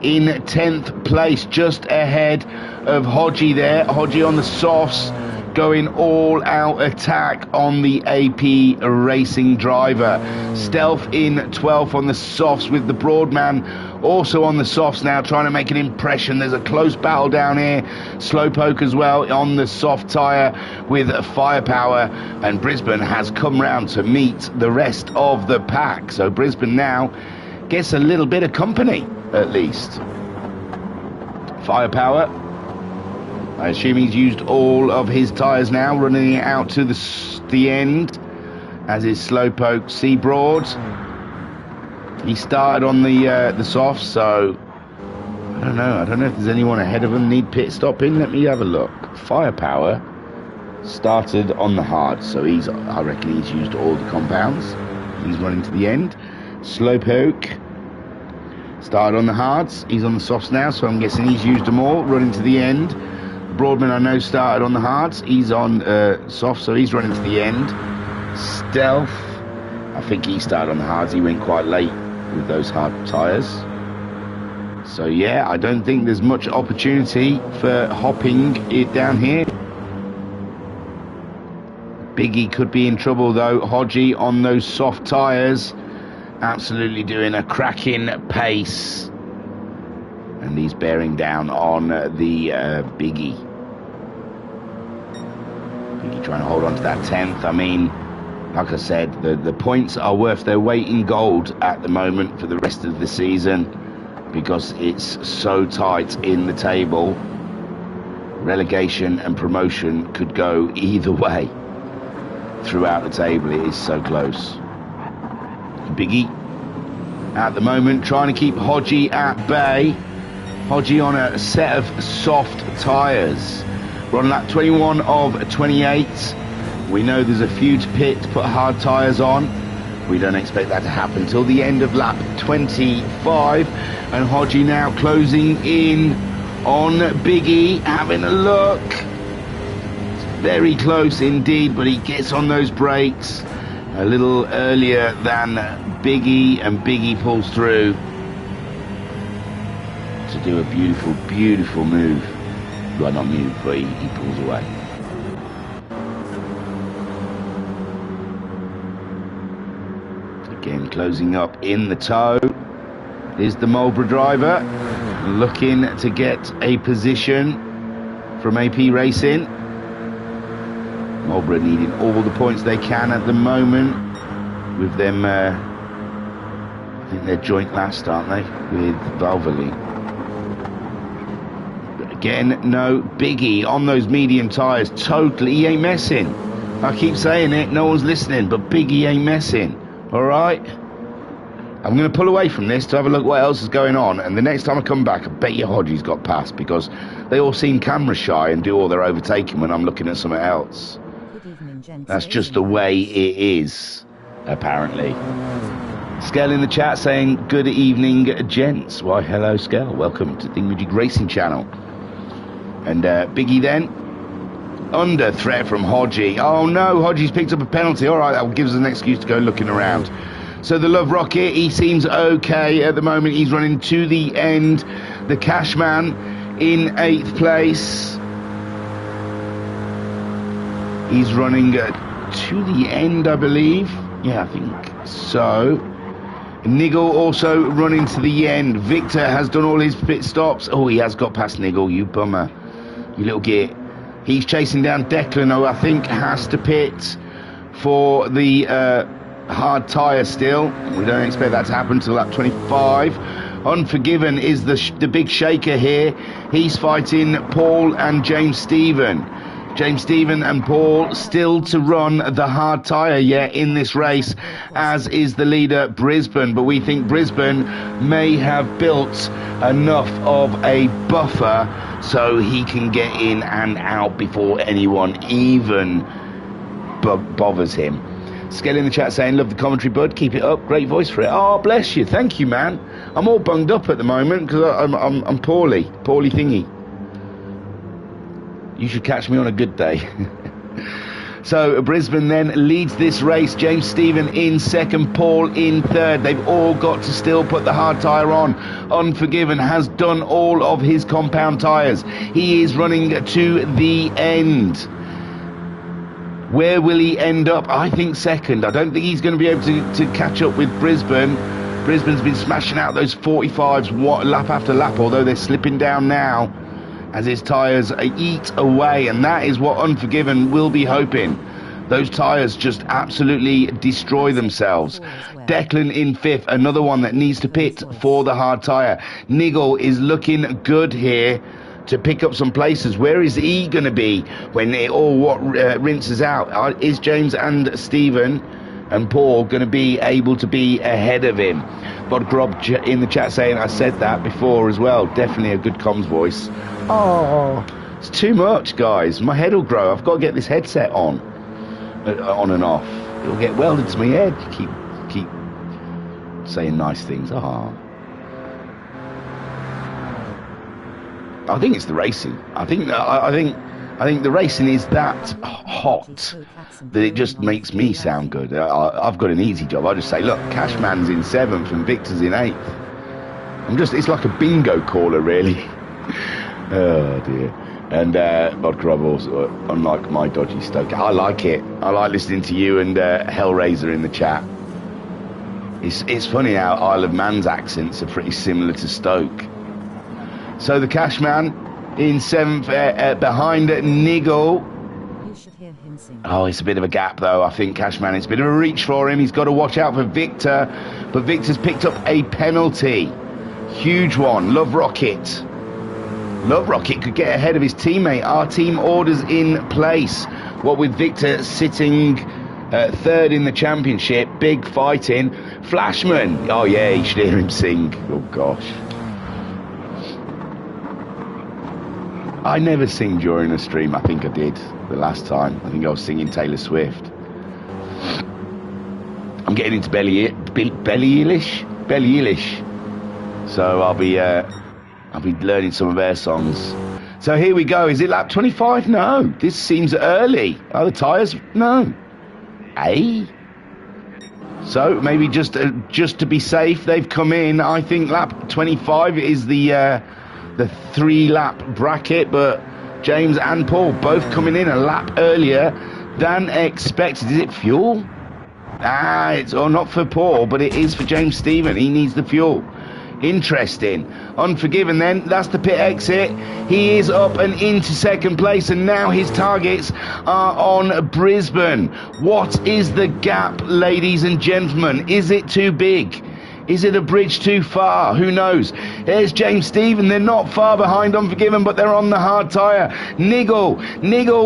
in 10th place, just ahead of Hodgie there. Hodgie on the softs, going all out attack on the AP Racing driver. Stealth in 12th on the softs, with the Broadman also on the softs now, trying to make an impression. There's a close battle down here. Slowpoke as well on the soft tyre with Firepower, and Brisbane has come round to meet the rest of the pack. So Brisbane now gets a little bit of company, at least. Firepower, I assume he's used all of his tyres now, running it out to the end, as is Slowpoke Seabroad. He started on the softs, so I don't know if there's anyone ahead of him need pit stopping. Let me have a look. Firepower started on the hard, so I reckon he's used all the compounds. He's running to the end. Slowpoke started on the hards, he's on the softs now, so I'm guessing he's used them all, running to the end. Broadman, I know, started on the hards, he's on soft, so he's running to the end. Stealth, I think he started on the hards, he went quite late with those hard tyres. So yeah, I don't think there's much opportunity for hopping it down here. Biggie could be in trouble though. Hodgie on those soft tyres, absolutely doing a cracking pace, and he's bearing down on the Biggie. Biggie trying to hold on to that 10th. I mean, like I said, the points are worth their weight in gold at the moment for the rest of the season, because it's so tight in the table. Relegation and promotion could go either way throughout the table. It is so close. Biggie at the moment trying to keep Hodgie at bay. Hodgie on a set of soft tyres. We're on lap 21 of 28. We know there's a few to pit to put hard tyres on. We don't expect that to happen till the end of lap 25. And Hodgie now closing in on Biggie, having a look. It's very close indeed, but he gets on those brakes a little earlier than Biggie, and Biggie pulls through to do a beautiful, beautiful move. Well, not move, but he pulls away. Again, closing up in the tow is the Marlborough driver, looking to get a position from AP Racing. Marlborough needing all the points they can at the moment, with them, I think they're joint last, aren't they, with Valvoline. But again, no, Biggie on those medium tyres, totally, he ain't messing. I keep saying it, no one's listening, but Biggie ain't messing, alright? I'm going to pull away from this to have a look what else is going on, and the next time I come back, I bet you Hodgie's got past, because they all seem camera shy and do all their overtaking when I'm looking at something else. That's just the way it is, apparently. Skell in the chat saying, good evening, gents. Why, hello, Skell. Welcome to Thingymajig Racing Channel. And Biggie then, under threat from Hodgie. Oh, no, Hodgie's picked up a penalty. All right, that gives us an excuse to go looking around. So the Love Rocket, he seems okay at the moment. He's running to the end. The Cashman in 8th place. He's running to the end, I believe. Yeah, I think so. Nigel also running to the end. Victor has done all his pit stops. Oh, he has got past Nigel, you bummer. You little git. He's chasing down Declan, who I think has to pit for the hard tyre still. We don't expect that to happen till lap 25. Unforgiven is the big shaker here. He's fighting Paul and James Stephen. James Stephen and Paul still to run the hard tyre yet in this race, as is the leader Brisbane. But we think Brisbane may have built enough of a buffer so he can get in and out before anyone even bothers him. Skelly in the chat saying, love the commentary, bud, keep it up, great voice for it. Oh, bless you, thank you, man. I'm all bunged up at the moment because I'm poorly thingy. You should catch me on a good day. So Brisbane then leads this race. James Stephen in second, Paul in third. They've all got to still put the hard tyre on. Unforgiven has done all of his compound tyres. He is running to the end. Where will he end up? I think second. I don't think he's going to be able to catch up with Brisbane. Brisbane's been smashing out those 45s lap after lap, although they're slipping down now as his tyres eat away, and that is what Unforgiven will be hoping. Those tyres just absolutely destroy themselves. Declan in fifth, another one that needs to pit for the hard tyre. Nigel is looking good here to pick up some places. Where is he going to be when it all rinses out? Is James and Stephen and Paul going to be able to be ahead of him? Bod Grob in the chat saying, I said that before as well. Definitely a good comms voice. Oh, it's too much, guys. My head will grow. I've got to get this headset on and off. It'll get welded to my head. Keep saying nice things. I think it's the racing. I think the racing is that hot that it just makes me sound good. I've got an easy job. I just say, look, Cashman's in seventh and Victor's in eighth. It's like a bingo caller, really. Oh dear. And Bod Grub also, unlike my dodgy Stoke, I like it. I like listening to you and Hellraiser in the chat. It's funny how Isle of Man's accents are pretty similar to Stoke. So the Cashman in seventh, behind Nigel. Oh, it's a bit of a gap though. I think Cashman, it's a bit of a reach for him. He's got to watch out for Victor, but Victor's picked up a penalty. Huge one. Love Rocket could get ahead of his teammate. Our team orders in place. What with Victor sitting third in the championship, big fighting. Flashman, oh yeah, you should hear him sing. Oh gosh. I never sing during a stream. I think I did the last time. I think I was singing Taylor Swift. I'm getting into Billie Eilish. So I'll be learning some of their songs. So here we go. Is it lap 25? No. This seems early. Are the tyres? No. So maybe just to be safe, they've come in. I think lap 25 is the 3-lap bracket, but James and Paul both coming in a lap earlier than expected. Is it fuel? It's not for Paul, but it is for James Stephen. He needs the fuel. Interesting. Unforgiven then, that's the pit exit. He is up and into second place, and now his targets are on Brisbane. What is the gap, ladies and gentlemen? Is it too big? Is it a bridge too far? Who knows? Here's James Stephen. They're not far behind Unforgiven, but they're on the hard tyre. Nigel.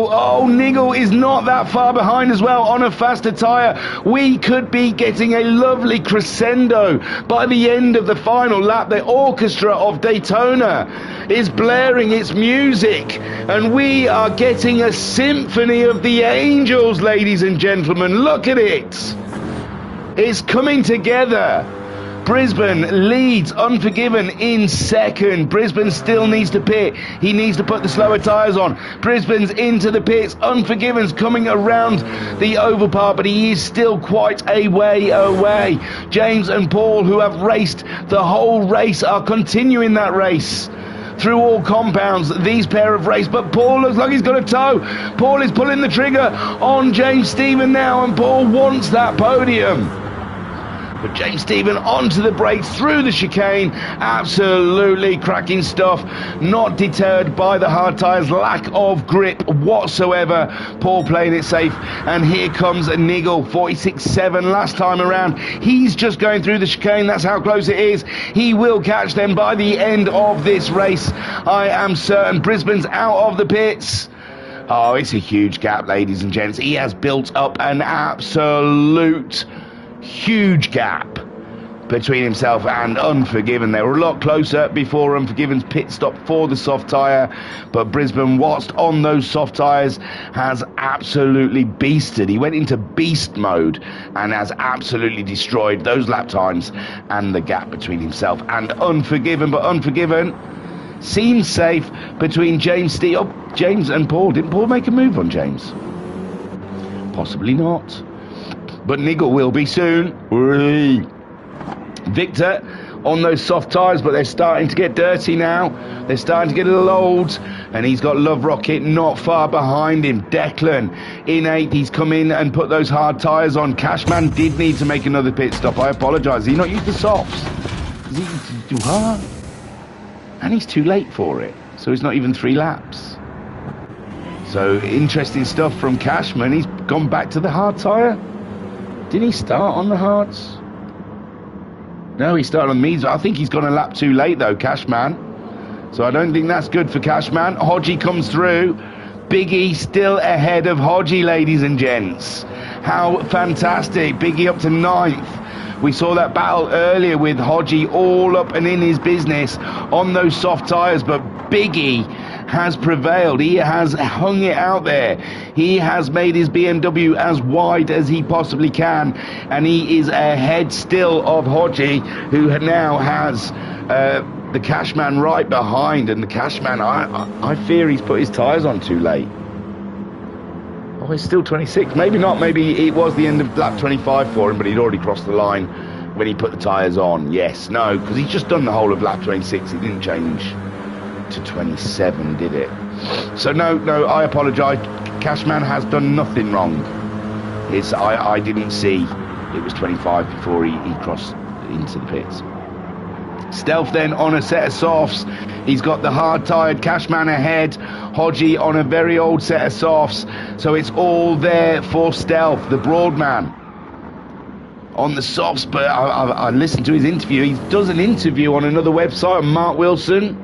Oh, Nigel is not that far behind as well on a faster tyre. We could be getting a lovely crescendo by the end of the final lap. The orchestra of Daytona is blaring its music, and we are getting a symphony of the angels, ladies and gentlemen. Look at it. It's coming together. Brisbane leads, Unforgiven in second. Brisbane still needs to pit. He needs to put the slower tyres on. Brisbane's into the pits. Unforgiven's coming around the oval part, but he is still quite a way away. James and Paul, who have raced the whole race, are continuing that race through all compounds. These pair have raced, but Paul looks like he's got a toe. Paul is pulling the trigger on James Stephen now, and Paul wants that podium. But James Stephen onto the brakes, through the chicane, absolutely cracking stuff, not deterred by the hard tyres, lack of grip whatsoever. Paul playing it safe, and here comes Nigel, 46.7 last time around. He's just going through the chicane, that's how close it is. He will catch them by the end of this race, I am certain. Brisbane's out of the pits. Oh, it's a huge gap, ladies and gents. He has built up an absolute huge gap between himself and Unforgiven. They were a lot closer before Unforgiven's pit stop for the soft tyre, but Brisbane, whilst on those soft tyres, has absolutely beasted. He went into beast mode and has absolutely destroyed those lap times and the gap between himself and Unforgiven. But Unforgiven seems safe between James and Paul. Didn't Paul make a move on James? Possibly not. But Nigel will be soon. Whee! Victor on those soft tyres, but they're starting to get dirty now. They're starting to get a little old, and he's got Love Rocket not far behind him. Declan in 8th. He's come in and put those hard tyres on. Cashman did need to make another pit stop. I apologise. He not used the softs. And he's too late for it, so it's not even 3 laps. So interesting stuff from Cashman. He's gone back to the hard tyre. Didn't he start on the hards? No, he started on the mediums. I think he's gone a lap too late though, Cashman. So I don't think that's good for Cashman. Hodgie comes through. Biggie still ahead of Hodgie, ladies and gents. How fantastic. Biggie up to 9th. We saw that battle earlier with Hodgie all up and in his business on those soft tyres, but Biggie has prevailed. He has hung it out there. He has made his BMW as wide as he possibly can, and he is ahead still of Hodgie, who now has the Cashman right behind. And the Cashman, I fear he's put his tyres on too late. Oh, he's still 26. Maybe not. Maybe it was the end of lap 25 for him, but he'd already crossed the line when he put the tyres on. Yes, no, because he's just done the whole of lap 26. It didn't change to 27, did it? So no, I apologise. Cashman has done nothing wrong. I didn't see it was 25 before he crossed into the pits. Stealth then on a set of softs. He's got the hard tired Cashman ahead. Hodgie on a very old set of softs. So it's all there for Stealth, the broad man, on the softs. But I listened to his interview. He does an interview on another website, on Mark Wilson.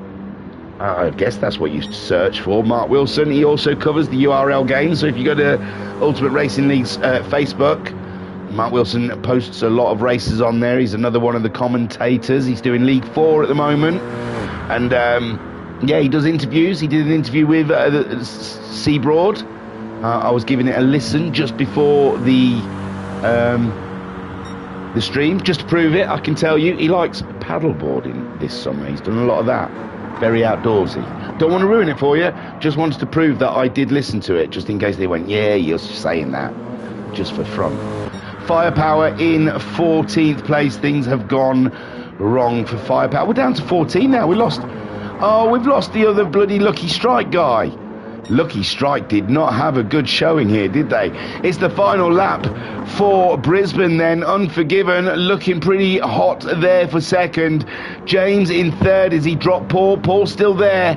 I guess that's what you search for, Mark Wilson. He also covers the URL games. So if you go to Ultimate Racing League's Facebook, Mark Wilson posts a lot of races on there. He's another one of the commentators. He's doing League 4 at the moment. And yeah, he does interviews. He did an interview with Seabroad. I was giving it a listen just before the stream, just to prove it. I can tell you, he likes paddleboarding this summer. He's done a lot of that. Very outdoorsy. Don't want to ruin it for you. Just wanted to prove that I did listen to it, just in case they went, yeah, you're saying that just for fun. Firepower in 14th place. Things have gone wrong for Firepower. We're down to 14 now. We've lost the other bloody Lucky Strike guy. Lucky Strike did not have a good showing here, did they? It's the final lap for Brisbane then. Unforgiven looking pretty hot there for second. James in third as he dropped Paul. Paul's still there,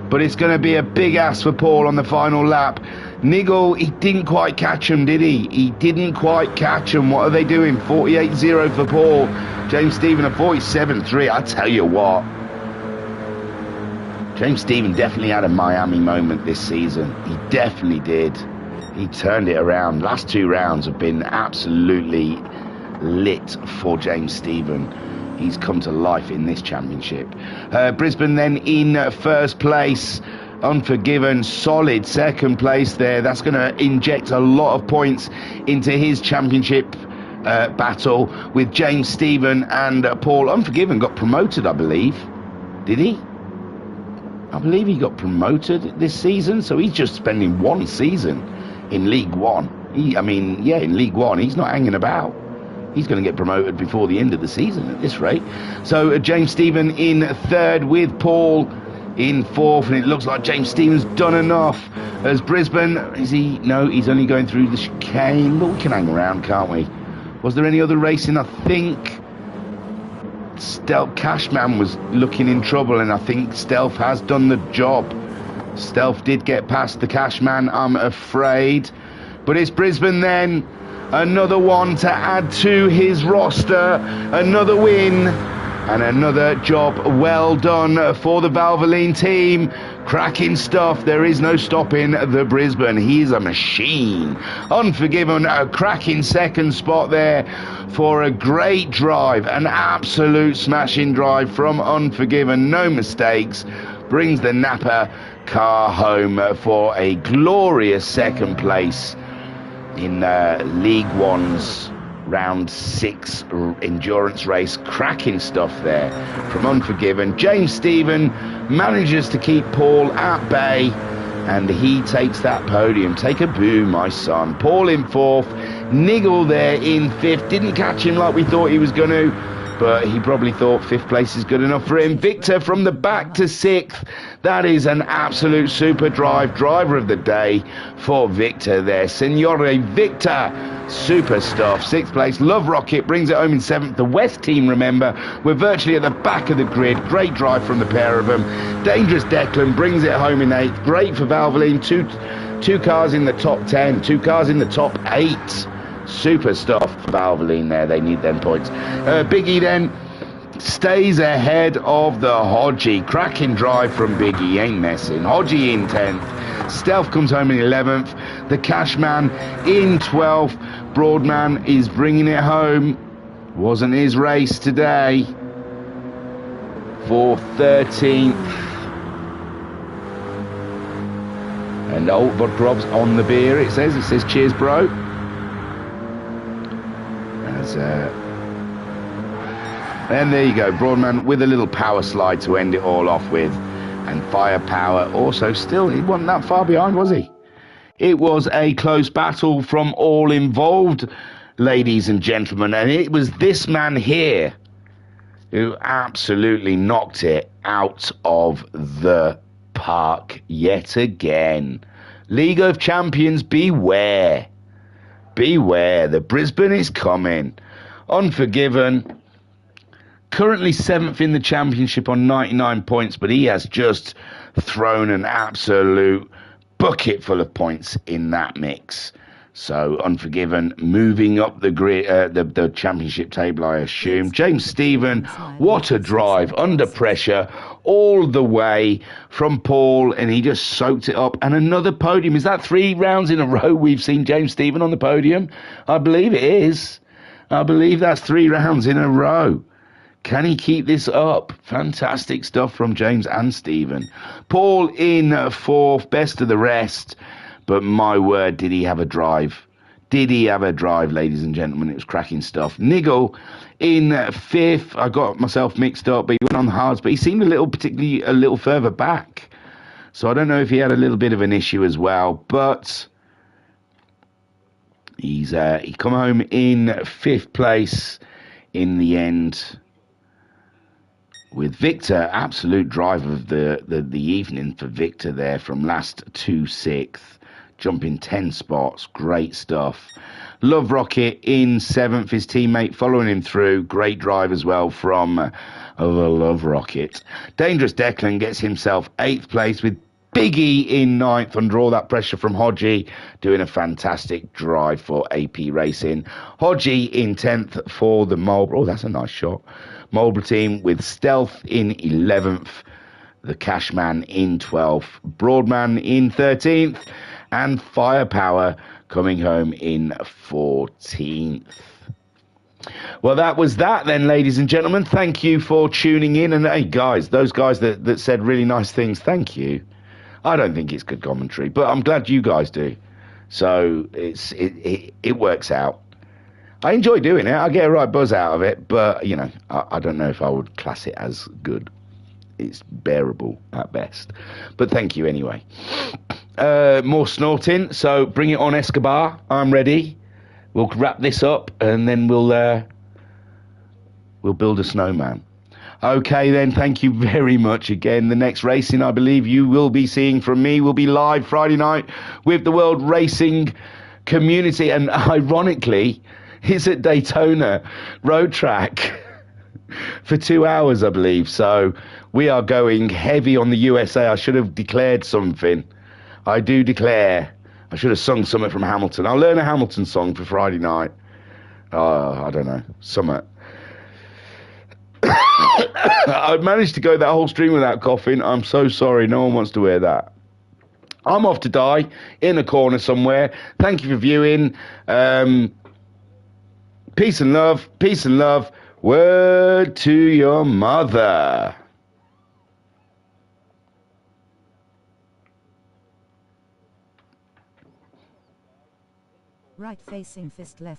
but it's going to be a big ass for Paul on the final lap. Nigel, he didn't quite catch him, did he? He didn't quite catch him. What are they doing? 48.0 for Paul. James Stephen a 47.3. I tell you what, James Stephen definitely had a Miami moment this season. He definitely did. He turned it around. Last 2 rounds have been absolutely lit for James Stephen. He's come to life in this championship. Brisbane then in first place. Unforgiven, solid second place there. That's going to inject a lot of points into his championship battle with James Stephen and Paul. Unforgiven got promoted, I believe. Did he? I believe he got promoted this season, so he's just spending 1 season in League 1. In League 1, he's not hanging about. He's going to get promoted before the end of the season at this rate. So James Stephen in third with Paul in fourth, and it looks like James Stephen's done enough. As Brisbane, is he? No, he's only going through the chicane, but we can hang around, can't we? Was there any other racing? I think Stealth Cashman was looking in trouble, and I think Stealth has done the job. Stealth did get past the Cashman, I'm afraid. But it's Brisbane then. Another one to add to his roster. Another win. And another job well done for the Valvoline team. Cracking stuff. There is no stopping the Brisbane. He is a machine. Unforgiven, a cracking second spot there for a great drive. An absolute smashing drive from Unforgiven. No mistakes. Brings the Napa car home for a glorious second place in League One's round 6 endurance race. Cracking stuff there from Unforgiven. James Stephen manages to keep Paul at bay, and he takes that podium. Take a boo, my son. Paul in 4th, Niggle there in 5th. Didn't catch him like we thought he was going to, but he probably thought 5th place is good enough for him. Victor from the back to 6th. That is an absolute super drive. Driver of the day for Victor there. Signore Victor. Super stuff. 6th place. Love Rocket brings it home in 7th. The West team, remember, we're virtually at the back of the grid. Great drive from the pair of them. Dangerous Declan brings it home in 8th. Great for Valvoline. Two cars in the top 10. 2 cars in the top 8. Super stuff for Valvoline there. They need them points. Biggie then stays ahead of the Hodgie. Cracking drive from Biggie, ain't messing. Hodgie in 10th. Stealth comes home in 11th. The Cashman in 12th. Broadman is bringing it home. Wasn't his race today. For 13th. And old Vodkrob's on the beer, it says. It says, cheers, bro. And there you go, Broadman with a little power slide to end it all off with. And Firepower also still, he wasn't that far behind, was he? It was a close battle from all involved, ladies and gentlemen. And it was this man here who absolutely knocked it out of the park yet again. League of Champions, beware. Beware, the Brisbane is coming. Unforgiven, currently 7th in the championship on 99 points, but he has just thrown an absolute bucket full of points in that mix. So Unforgiven moving up the grid, the championship table, I assume. James Stephen, what a drive under pressure all the way from Paul, and he just soaked it up. And another podium. Is that 3 rounds in a row we've seen James Stephen on the podium? I believe it is. I believe that's 3 rounds in a row. Can he keep this up? Fantastic stuff from James and Stephen. Paul in 4th, best of the rest. But my word, did he have a drive? Did he have a drive, ladies and gentlemen? It was cracking stuff. Niggle in 5th. I got myself mixed up, but he went on the hards, but he seemed particularly a little further back. So I don't know if he had a little bit of an issue as well, but he come home in 5th place in the end with Victor. Absolute drive of the evening for Victor there from last to 6th. Jumping 10 spots, great stuff. Love Rocket in 7th, his teammate following him through. Great drive as well from the Love Rocket. Dangerous Declan gets himself 8th place with Biggie in 9th under all that pressure from Hodgie, doing a fantastic drive for AP Racing. Hodgie in 10th for the Marlborough. Oh, that's a nice shot. Marlborough team with Stealth in 11th. The Cashman in 12th. Broadman in 13th. And Firepower coming home in 14th. Well, that was that then, ladies and gentlemen. Thank you for tuning in. And hey, guys, those guys that said really nice things, thank you. I don't think it's good commentary, but I'm glad you guys do. So it works out. I enjoy doing it. I get a right buzz out of it, but, you know, I don't know if I would class it as good. It's bearable at best. But thank you anyway. More snorting, so bring it on, Escobar. I'm ready. We'll wrap this up and then we'll build a snowman. Okay then, thank you very much again. The next racing I believe you will be seeing from me will be live Friday night with the World Racing Community, and ironically it's at Daytona Road Track for 2 hours I believe. So we are going heavy on the USA. I should have declared something. I do declare. I should have sung something from Hamilton. I'll learn a Hamilton song for Friday night. I don't know. Something. I managed to go that whole stream without coughing. I'm so sorry. No one wants to hear that. I'm off to die in a corner somewhere. Thank you for viewing. Peace and love. Peace and love. Word to your mother. Right facing fist left.